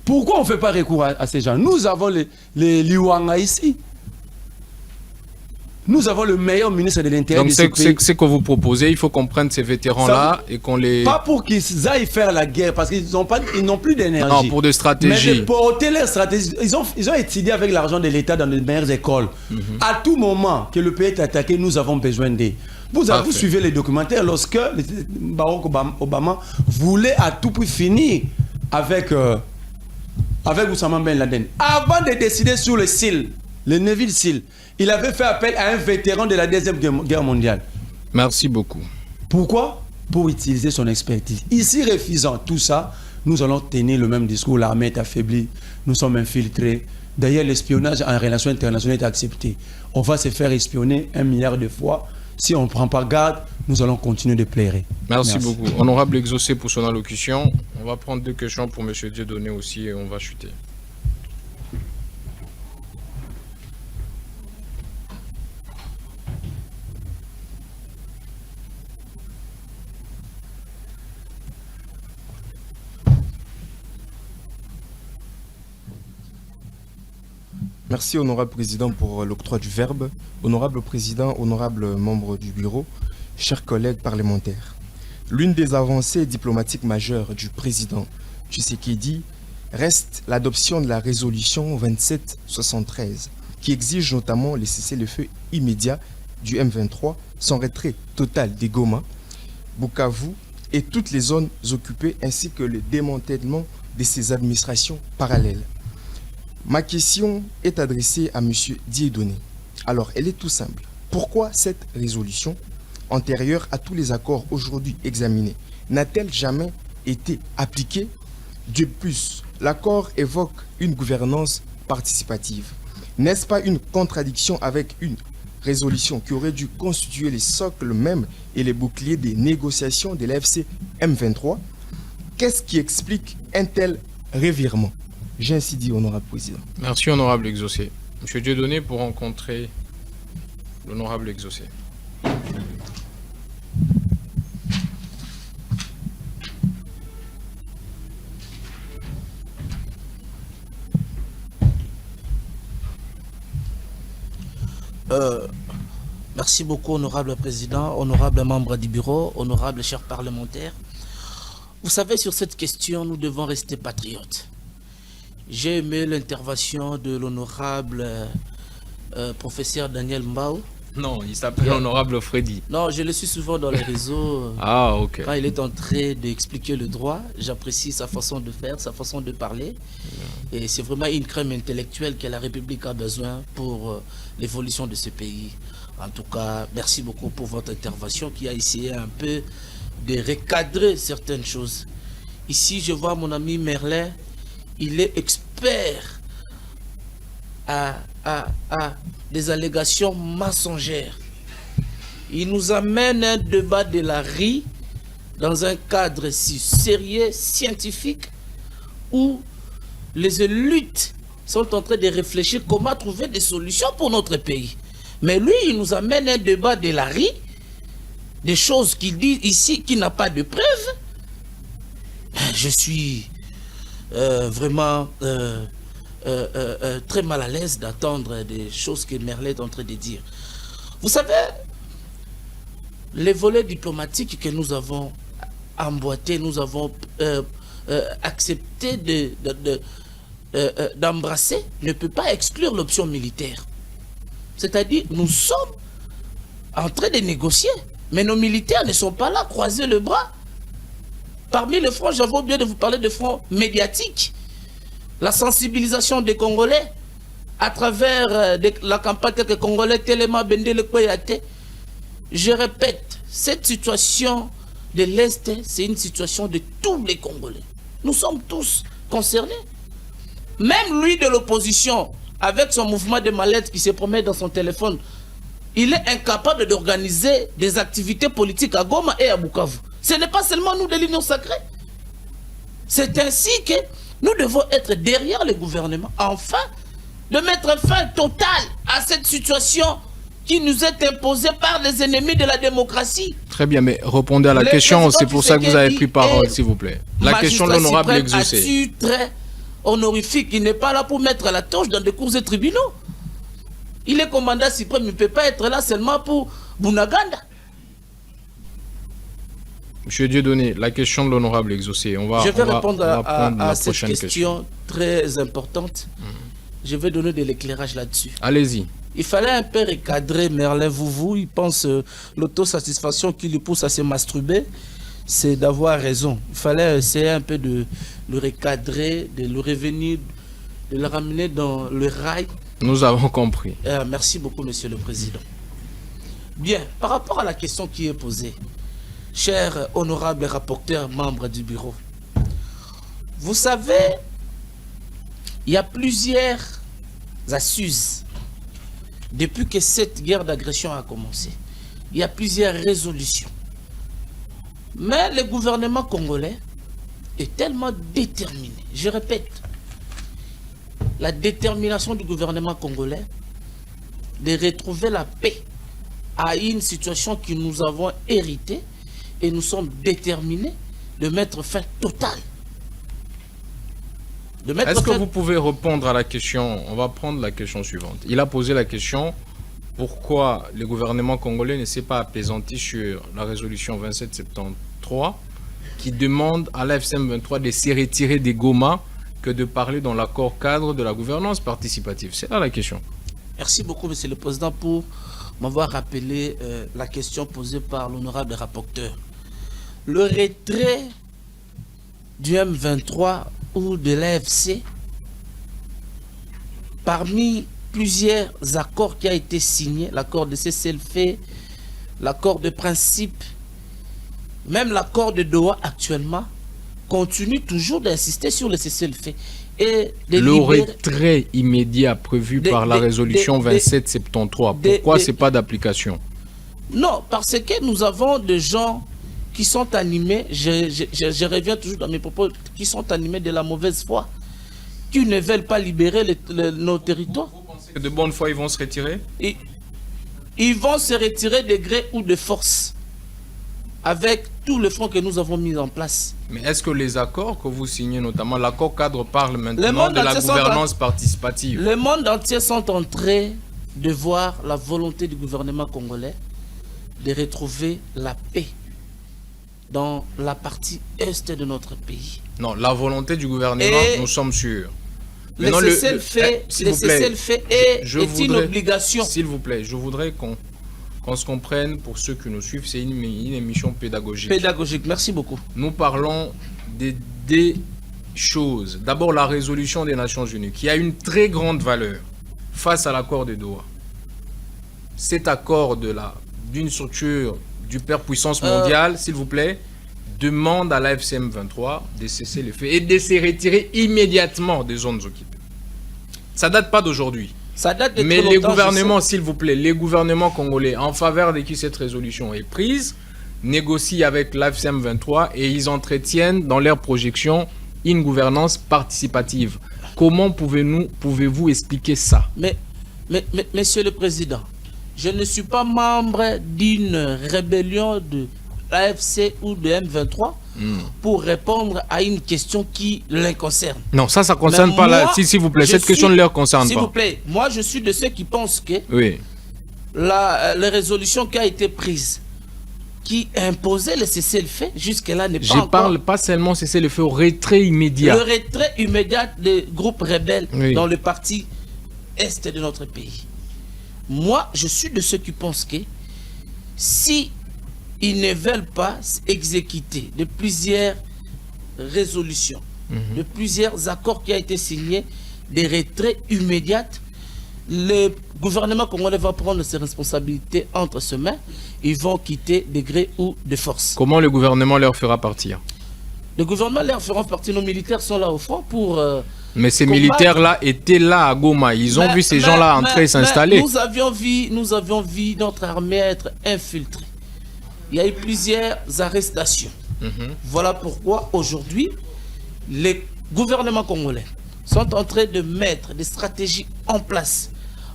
Pourquoi on ne fait pas recours à ces gens? Nous avons les Liwanga ici. Nous avons le meilleur ministre de l'Intérieur de ce pays. Donc c'est que vous proposez, il faut qu'on prenne ces vétérans-là et qu'on les... Pas pour qu'ils aillent faire la guerre, parce qu'ils n'ont plus d'énergie. Non, pour des stratégies. Mais de porter leur stratégie. Ils ont étudié avec l'argent de l'État dans les meilleures écoles. À tout moment que le pays est attaqué, nous avons besoin d'eux. Vous suivez les documentaires lorsque Barack Obama voulait à tout prix finir avec Oussama Ben Laden. Avant de décider sur le SEAL, le Navy SEAL, il avait fait appel à un vétéran de la Deuxième Guerre mondiale. Merci beaucoup. Pourquoi? Pour utiliser son expertise. Ici, refusant tout ça, nous allons tenir le même discours. L'armée est affaiblie, nous sommes infiltrés. D'ailleurs, l'espionnage en relation internationale est accepté. On va se faire espionner 1 milliard de fois. Si on ne prend pas garde, nous allons continuer de plairer. Merci beaucoup. Honorable Exaucé pour son allocution. On va prendre 2 questions pour M. Dieudonné aussi et on va chuter. Merci, honorable président, pour l'octroi du verbe. Honorable président, honorable membre du bureau, chers collègues parlementaires. L'une des avancées diplomatiques majeures du président Tshisekedi reste l'adoption de la résolution 2773, qui exige notamment le cessez-le-feu immédiat du M23, son retrait total des Goma, Bukavu et toutes les zones occupées, ainsi que le démantèlement de ces administrations parallèles. Ma question est adressée à M. Dieudonné. Alors, elle est tout simple. Pourquoi cette résolution, antérieure à tous les accords aujourd'hui examinés, n'a-t-elle jamais été appliquée? De plus, l'accord évoque une gouvernance participative. N'est-ce pas une contradiction avec une résolution qui aurait dû constituer les socles même et les boucliers des négociations de l'AFC M23? Qu'est-ce qui explique un tel revirement? J'ai ainsi dit, honorable président. Merci, honorable Exaucé. M. Dieudonné pour rencontrer l'honorable Exaucé. Merci beaucoup, honorable président, honorable membre du bureau, honorable chers parlementaires. Vous savez, sur cette question, nous devons rester patriotes. J'ai aimé l'intervention de l'honorable professeur Daniel Mbao. Non, il s'appelle honorable Freddy. Non, je le suis souvent dans les réseaux. Ah, ok. Quand il est en train d'expliquer le droit, j'apprécie sa façon de faire, sa façon de parler. Et c'est vraiment une crème intellectuelle que la République a besoin pour l'évolution de ce pays. En tout cas, merci beaucoup pour votre intervention qui a essayé un peu de recadrer certaines choses. Ici, je vois mon ami Merlin. Il est expert à des allégations mensongères. Il nous amène un débat de la RI dans un cadre si sérieux, scientifique, où les élites sont en train de réfléchir comment trouver des solutions pour notre pays. Mais lui, il nous amène un débat de la RI, des choses qu'il dit ici qui n'a pas de preuves. Je suis vraiment très mal à l'aise d'attendre des choses que Merlin est en train de dire. Vous savez, les volets diplomatiques que nous avons emboîtés, nous avons accepté d'embrasser, ne peut pas exclure l'option militaire. C'est-à-dire, nous sommes en train de négocier, mais nos militaires ne sont pas là, croiser le bras. Parmi les fronts, j'avais oublié de vous parler de fronts médiatiques. La sensibilisation des Congolais à travers la campagne que Congolais tellement bendé le Koyate. Je répète, cette situation de l'Est, c'est une situation de tous les Congolais. Nous sommes tous concernés. Même lui de l'opposition, avec son mouvement de mal-être qui se promet dans son téléphone, il est incapable d'organiser des activités politiques à Goma et à Bukavu. Ce n'est pas seulement nous de l'Union sacrée. C'est ainsi que nous devons être derrière le gouvernement, enfin, de mettre fin totale à cette situation qui nous est imposée par les ennemis de la démocratie. Très bien, mais répondez à la question, c'est pour ça que vous avez pris parole, s'il vous plaît. La question de l'honorable exaucé. Très honorifique, il n'est pas là pour mettre la torche dans des cours et tribunaux. Il est commandant suprême, il ne peut pas être là seulement pour Bunaganda. Monsieur Dieudonné, la question de l'honorable exaucé. Je vais répondre à cette question très importante. Je vais donner de l'éclairage là-dessus. Allez-y. Il fallait un peu recadrer Merlin Vouvou. Il pense l'autosatisfaction qui lui pousse à se masturber, c'est d'avoir raison. Il fallait essayer un peu de le recadrer, de le revenir, de le ramener dans le rail. Nous avons compris. Merci beaucoup, Monsieur le Président. Bien, par rapport à la question qui est posée, cher honorable rapporteur, membre du bureau, vous savez, il y a plusieurs assises depuis que cette guerre d'agression a commencé. Il y a plusieurs résolutions. Mais le gouvernement congolais est tellement déterminé. Je répète, la détermination du gouvernement congolais de retrouver la paix à une situation que nous avons héritée et nous sommes déterminés de mettre fin totale. Est-ce que vous pouvez répondre à la question? On va prendre la question suivante. Il a posé la question: pourquoi le gouvernement congolais ne s'est pas apaisanti sur la résolution 2773 qui demande à la FCM23 de se retirer des Goma que de parler dans l'accord cadre de la gouvernance participative? C'est là la question. Merci beaucoup, Monsieur le Président, pour m'avoir rappelé la question posée par l'honorable rapporteur. Le retrait du M23 ou de l'AFC, parmi plusieurs accords qui ont été signés, l'accord de cessez-le-feu, l'accord de principe, même l'accord de Doha actuellement, continue toujours d'insister sur le cessez-le-feu. Et le retrait immédiat prévu par la résolution 2773, pourquoi ce n'est pas d'application? Non, parce que nous avons des gens qui sont animés, je reviens toujours dans mes propos, qui sont animés de la mauvaise foi, qui ne veulent pas libérer nos territoires. Vous pensez que de bonne foi, ils vont se retirer? Ils vont se retirer de gré ou de force, avec tout le front que nous avons mis en place. Mais est-ce que les accords que vous signez, notamment l'accord cadre, parle maintenant de la gouvernance participative? Le monde entier sont en train de voir la volonté du gouvernement congolais de retrouver la paix dans la partie est de notre pays. Non, la volonté du gouvernement, nous sommes sûrs. Le cessez-le-feu est une obligation. S'il vous plaît, je voudrais qu'on se comprenne pour ceux qui nous suivent. C'est une émission pédagogique. Pédagogique, merci beaucoup. Nous parlons des choses. D'abord, la résolution des Nations Unies, qui a une très grande valeur face à l'accord de Doha. Cet accord d'une structure du père puissance mondiale, s'il vous plaît, demande à la FCM23 de cesser les faits et de se retirer immédiatement des zones occupées. Ça date pas d'aujourd'hui. Ça date de mais les gouvernements, s'il vous plaît, les gouvernements congolais en faveur de qui cette résolution est prise, négocient avec la FCM23 et ils entretiennent dans leur projection une gouvernance participative. Comment pouvez-vous expliquer ça? Mais, Monsieur le Président, je ne suis pas membre d'une rébellion de l'AFC ou de M23 pour répondre à une question qui les concerne. Non, ça ne concerne pas là. S'il vous plaît, cette question ne leur concerne pas. S'il vous plaît, moi je suis de ceux qui pensent que la résolution qui a été prise, qui imposait le cessez-le-feu, jusque-là n'est pas encore... Je ne parle pas seulement cessez-le-feu, retrait immédiat. Le retrait immédiat des groupes rebelles dans le parti est de notre pays. Moi, je suis de ceux qui pensent que si ils ne veulent pas exécuter de plusieurs résolutions, de plusieurs accords qui ont été signés, des retraits immédiats, le gouvernement congolais va prendre ses responsabilités entre ses mains. Ils vont quitter de gré ou de force. Comment le gouvernement leur fera partir? Le gouvernement, les référents partis, nos militaires sont là au front pour... mais ces combattre. militaires-là étaient là à Goma. Ils ont vu ces gens-là entrer et s'installer. Nous avions vu notre armée être infiltrée. Il y a eu plusieurs arrestations. Voilà pourquoi aujourd'hui, les gouvernements congolais sont en train de mettre des stratégies en place,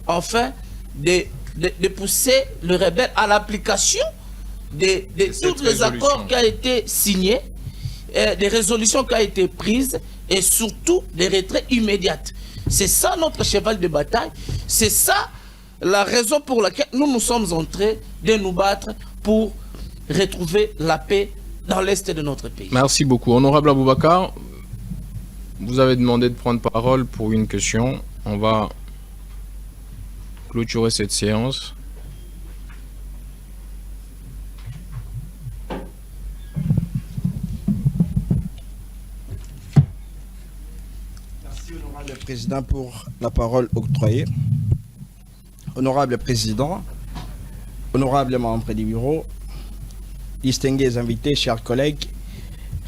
afin de pousser le rebelle à l'application de tous les accords qui ont été signés, des résolutions qui ont été prises et surtout des retraits immédiats. C'est ça notre cheval de bataille. C'est ça la raison pour laquelle nous sommes en train de nous battre pour retrouver la paix dans l'est de notre pays. Merci beaucoup. Honorable Aboubakar, vous avez demandé de prendre parole pour une question. On va clôturer cette séance. Merci, honorable président, pour la parole octroyée. Honorable président, honorable membre du bureau, distingués invités, chers collègues,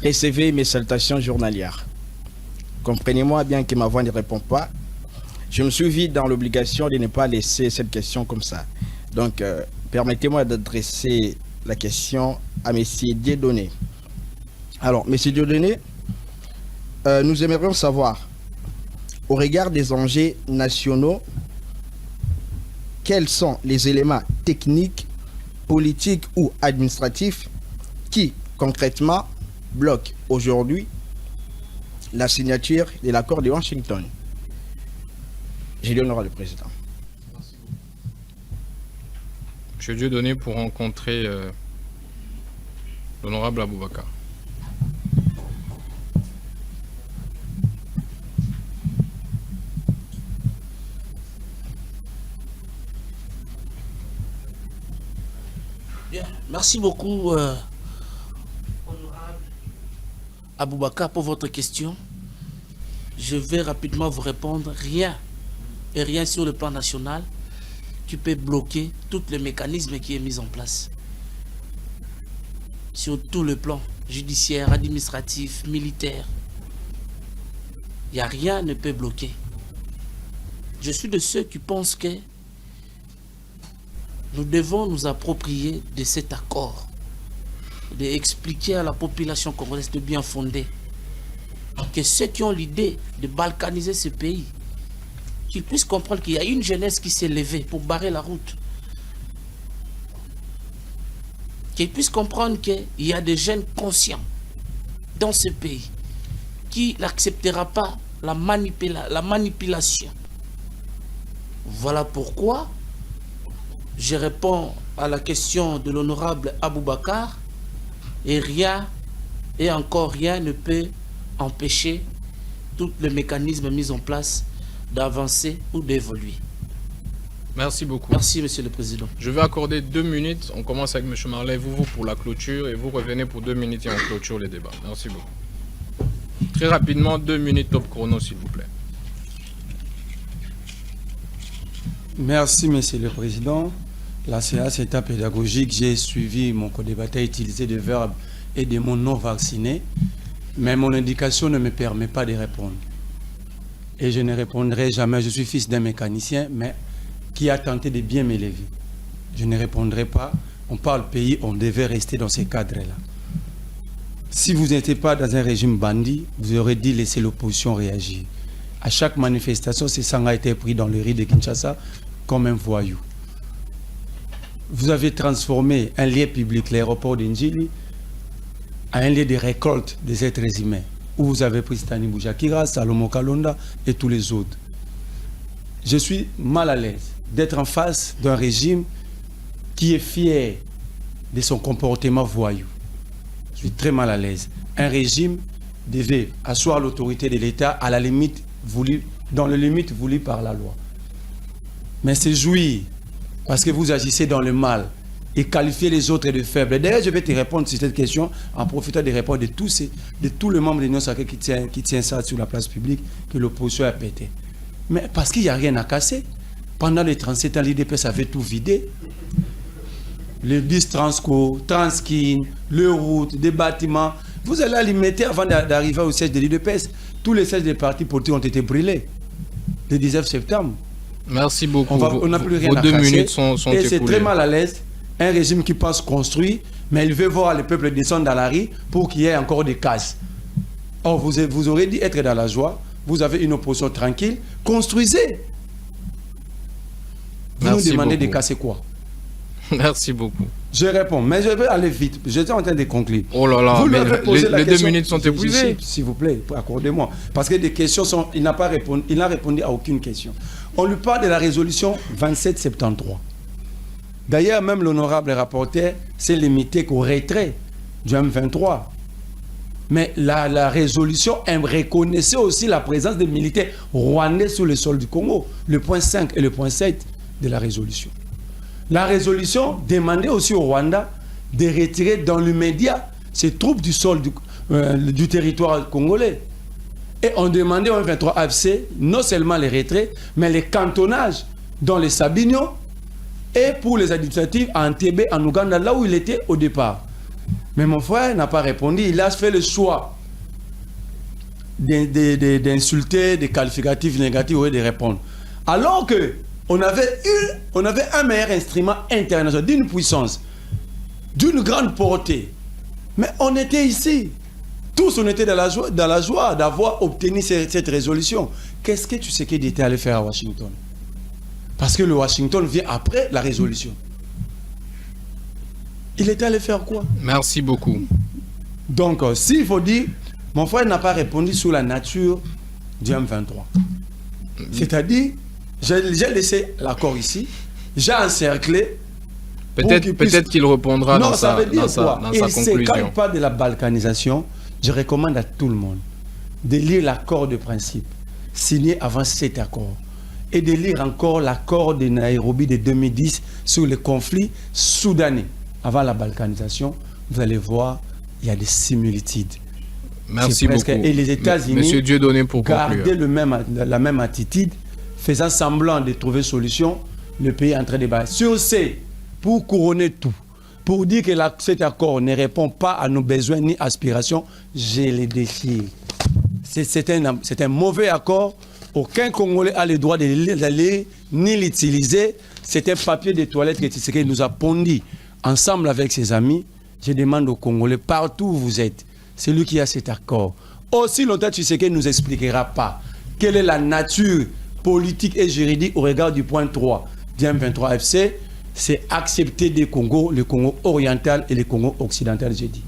recevez mes salutations journalières. Comprenez-moi bien que ma voix ne répond pas. Je me suis vu dans l'obligation de ne pas laisser cette question comme ça. Donc, permettez-moi d'adresser la question à M. Dieudonné. Alors, M. Dieudonné, nous aimerions savoir, au regard des enjeux nationaux, quels sont les éléments techniques, politiques ou administratifs qui, concrètement, bloquent aujourd'hui la signature de l'accord de Washington. J'ai l'honneur le président. M. Dieudonné pour rencontrer l'honorable Aboubakar. Bien, merci beaucoup, honorable Aboubakar, pour votre question. Je vais rapidement vous répondre. Rien, et rien sur le plan national qui peut bloquer tous les mécanismes qui est mis en place. Sur tout le plan judiciaire, administratif, militaire. Il n'y a rien ne peut bloquer. Je suis de ceux qui pensent que nous devons nous approprier de cet accord, d'expliquer à la population congolaise de bien fondée que ceux qui ont l'idée de balkaniser ce pays, qu'ils puissent comprendre qu'il y a une jeunesse qui s'est levée pour barrer la route. Qu'ils puissent comprendre qu'il y a des jeunes conscients dans ce pays qui n'acceptera pas la manipulation. Voilà pourquoi je réponds à la question de l'honorable Aboubakar et rien, et encore rien ne peut empêcher tous les mécanismes mis en place d'avancer ou d'évoluer. Merci beaucoup. Merci, Monsieur le Président. Je vais accorder 2 minutes. On commence avec M. Marley, vous pour la clôture, et vous revenez pour 2 minutes et on clôture les débats. Merci beaucoup. Très rapidement, 2 minutes top chrono, s'il vous plaît. Merci, Monsieur le Président. La séance est pédagogique. J'ai suivi mon co-débatteur utiliser des verbes et des mots non vaccinés, mais mon indication ne me permet pas de répondre. Et je ne répondrai jamais. Je suis fils d'un mécanicien, mais qui a tenté de bien m'élever. Je ne répondrai pas. On parle pays, on devait rester dans ces cadres-là. Si vous n'étiez pas dans un régime bandit, vous aurez dit laisser l'opposition réagir. À chaque manifestation, ce sang a été pris dans le riz de Kinshasa comme un voyou. Vous avez transformé un lieu public, l'aéroport d'Indjili, à un lieu de récolte des êtres humains, où vous avez pris Stani Boujakira, Salomon Kalonda et tous les autres. Je suis mal à l'aise d'être en face d'un régime qui est fier de son comportement voyou. Je suis très mal à l'aise. Un régime devait asseoir l'autorité de l'État à la limite voulue, dans les limites voulues par la loi. Mais c'est jouir parce que vous agissez dans le mal et qualifier les autres de faibles. D'ailleurs, je vais te répondre sur cette question en profitant des réponses de tous les membres de l'Union sacrée qui tient ça sur la place publique, que l'opposition a pété. Mais parce qu'il n'y a rien à casser. Pendant les 37 ans, l'IDPS avait tout vidé. Le 10 Transco, Transkin, le route, des bâtiments, Vous allez alimenter avant d'arriver au siège de l'UDPS. Tous les sièges des partis politiques ont été brûlés le 19 septembre. Merci beaucoup. On n'a plus rien vos à 2 casser. minutes sont Et c'est écoulées. très mal à l'aise. Un régime qui pense construit, mais il veut voir le peuple descendre dans la rue pour qu'il y ait encore des cases. Or, vous aurez dit être dans la joie. Vous avez une opposition tranquille. Construisez. Vous Merci nous demandez beaucoup. de casser quoi? Merci beaucoup. Je réponds, mais je vais aller vite. J'étais en train de conclure. Oh là là, Vous lui mais avez posé la les 2 question. minutes sont épuisées. S'il vous plaît, accordez-moi. Parce que des questions sont... Il n'a pas répondu, il n'a répondu à aucune question. On lui parle de la résolution 2773. D'ailleurs, même l'honorable rapporteur s'est limité qu'au retrait du M23. Mais la résolution reconnaissait aussi la présence des militaires rwandais sur le sol du Congo. Le point 5 et le point 7 de la résolution. La résolution demandait aussi au Rwanda de retirer dans l'immédiat ses troupes du sol du territoire congolais. Et on demandait au M23 AFC non seulement les retraits, mais les cantonnages dans les Sabinyo et pour les administratifs à Entebbe, en Ouganda, là où il était au départ. Mais mon frère n'a pas répondu. Il a fait le choix d'insulter, des qualificatifs négatifs ou de répondre. Alors que on avait un meilleur instrument international, d'une puissance, d'une grande portée. Mais on était ici. Tous, on était dans la joie d'avoir obtenu cette résolution. Qu'est-ce que tu sais qu'il était allé faire à Washington? Parce que le Washington vient après la résolution. Il était allé faire quoi? Merci beaucoup. Donc, s'il faut dire, mon frère n'a pas répondu sur la nature du M23. C'est-à-dire, j'ai laissé l'accord ici, j'ai encerclé. Peut-être qu'il répondra dans sa conclusion. Il ne s'écarte pas de la balkanisation. Je recommande à tout le monde de lire l'accord de principe signé avant cet accord et de lire encore l'accord de Nairobi de 2010 sur le conflit soudanais avant la balkanisation. Vous allez voir, il y a des similitudes. Merci beaucoup. Et les États-Unis Monsieur Dieudonné pour conclure. gardaient la même attitude, faisant semblant de trouver solution, le pays est en train de battre. Sur ce, pour couronner tout, pour dire que cet accord ne répond pas à nos besoins ni aspirations, je les défie. C'est un mauvais accord. Aucun Congolais a le droit de l'aller ni l'utiliser. C'est un papier de toilette que Tshisekedi nous a pondu ensemble avec ses amis. Je demande aux Congolais, partout où vous êtes, c'est lui qui a cet accord. Aussi longtemps Tshisekedi ne nous expliquera pas quelle est la nature politique et juridique au regard du point 3 du M23 FC, c'est accepter des Congos, le Congo oriental et le Congo occidental, j'ai dit.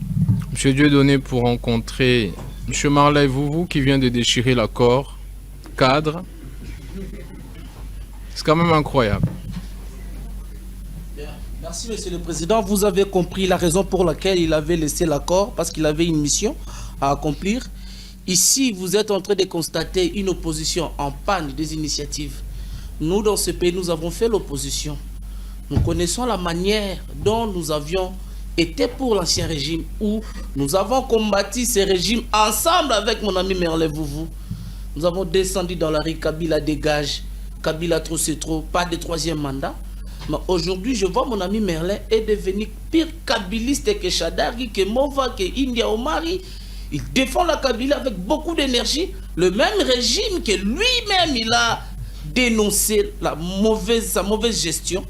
Monsieur Dieudonné pour rencontrer Monsieur Marley Vouvou qui vient de déchirer l'accord cadre. C'est quand même incroyable. Merci, Monsieur le Président. Vous avez compris la raison pour laquelle il avait laissé l'accord, parce qu'il avait une mission à accomplir. Ici, vous êtes en train de constater une opposition en panne des initiatives. Nous, dans ce pays, nous avons fait l'opposition. Nous connaissons la manière dont nous avions été pour l'ancien régime, où nous avons combattu ces régimes ensemble avec mon ami Merlin Vouvou. Nous avons descendu dans la rue, Kabila dégage, Kabila trop c'est trop, pas de troisième mandat. Mais aujourd'hui, je vois mon ami Merlin est devenu pire kabiliste que Chadari, que Mova, que India Omari. Il défend la Kabila avec beaucoup d'énergie. Le même régime que lui-même, il a dénoncé sa mauvaise gestion.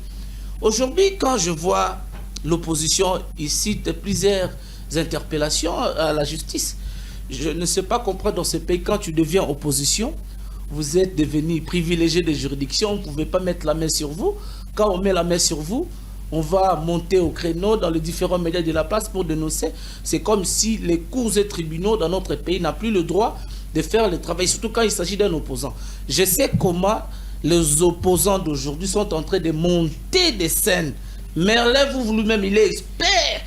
Aujourd'hui, quand je vois l'opposition ici de plusieurs interpellations à la justice, je ne sais pas comprendre dans ce pays, quand tu deviens opposition, vous êtes devenu privilégié des juridictions, on ne pouvait pas mettre la main sur vous. Quand on met la main sur vous, on va monter au créneau dans les différents médias de la place pour dénoncer. C'est comme si les cours et tribunaux dans notre pays n'ont plus le droit de faire le travail, surtout quand il s'agit d'un opposant. Je sais comment les opposants d'aujourd'hui sont en train de monter des scènes. Merlin, vous lui-même, il est expert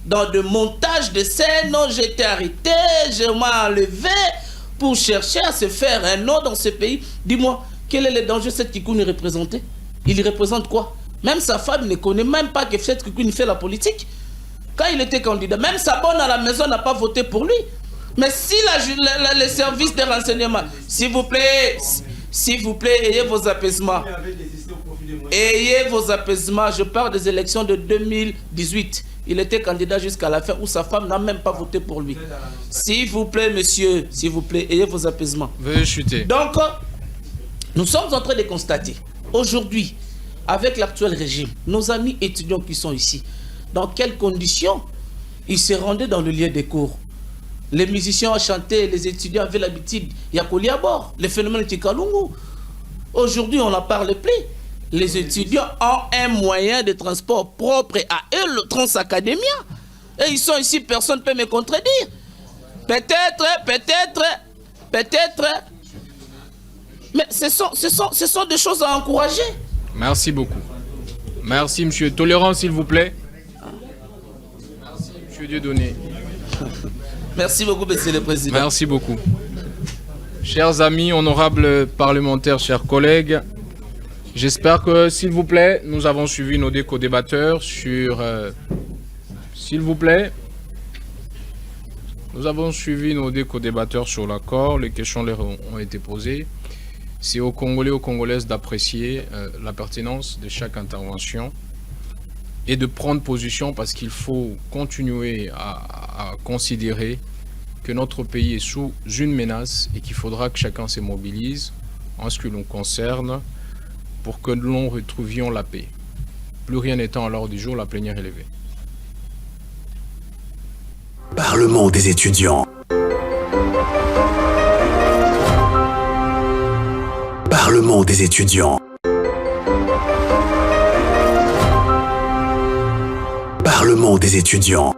dans le montage de scènes. Non, j'ai été arrêté, je m'ai enlevé pour chercher à se faire un nom dans ce pays. Dis-moi, quel est le danger cette Kikouni représentait? Il représente quoi? Même sa femme ne connaît même pas que cette Kikouni fait la politique. Quand il était candidat, même sa bonne à la maison n'a pas voté pour lui. Mais si les services de renseignement, s'il vous plaît, ayez vos apaisements. Ayez vos apaisements. Je parle des élections de 2018. Il était candidat jusqu'à la fin où sa femme n'a même pas voté pour lui. S'il vous plaît, monsieur, s'il vous plaît, ayez vos apaisements. Veuillez chuter. Donc, nous sommes en train de constater, aujourd'hui, avec l'actuel régime, nos amis étudiants qui sont ici, dans quelles conditions ils se rendaient dans le lieu des cours. Les musiciens ont chanté, les étudiants avaient l'habitude, il y a collé à bord, les phénomènes Tikalungu. Aujourd'hui, on n'en parle plus. Les étudiants ont un moyen de transport propre à eux, le Transacadémia. Et ils sont ici, personne ne peut me contredire. Peut-être. Mais ce sont des choses à encourager. Merci beaucoup. Merci, monsieur. Tolérance, s'il vous plaît. Merci, monsieur Dieudonné. Merci beaucoup, monsieur le président. Merci beaucoup. Chers amis, honorables parlementaires, chers collègues, j'espère que, s'il vous plaît, nous avons suivi nos co-débatteurs sur... s'il vous plaît, nous avons suivi nos co-débatteurs sur l'accord. Les questions leur ont été posées. C'est aux Congolais, aux Congolaises d'apprécier la pertinence de chaque intervention et de prendre position parce qu'il faut continuer à considérer que notre pays est sous une menace et qu'il faudra que chacun se mobilise en ce qui nous concerne pour que nous retrouvions la paix. Plus rien n'étant à l'ordre du jour, la plénière est levée. Parlement des étudiants. Parlement des étudiants. Parlement des étudiants.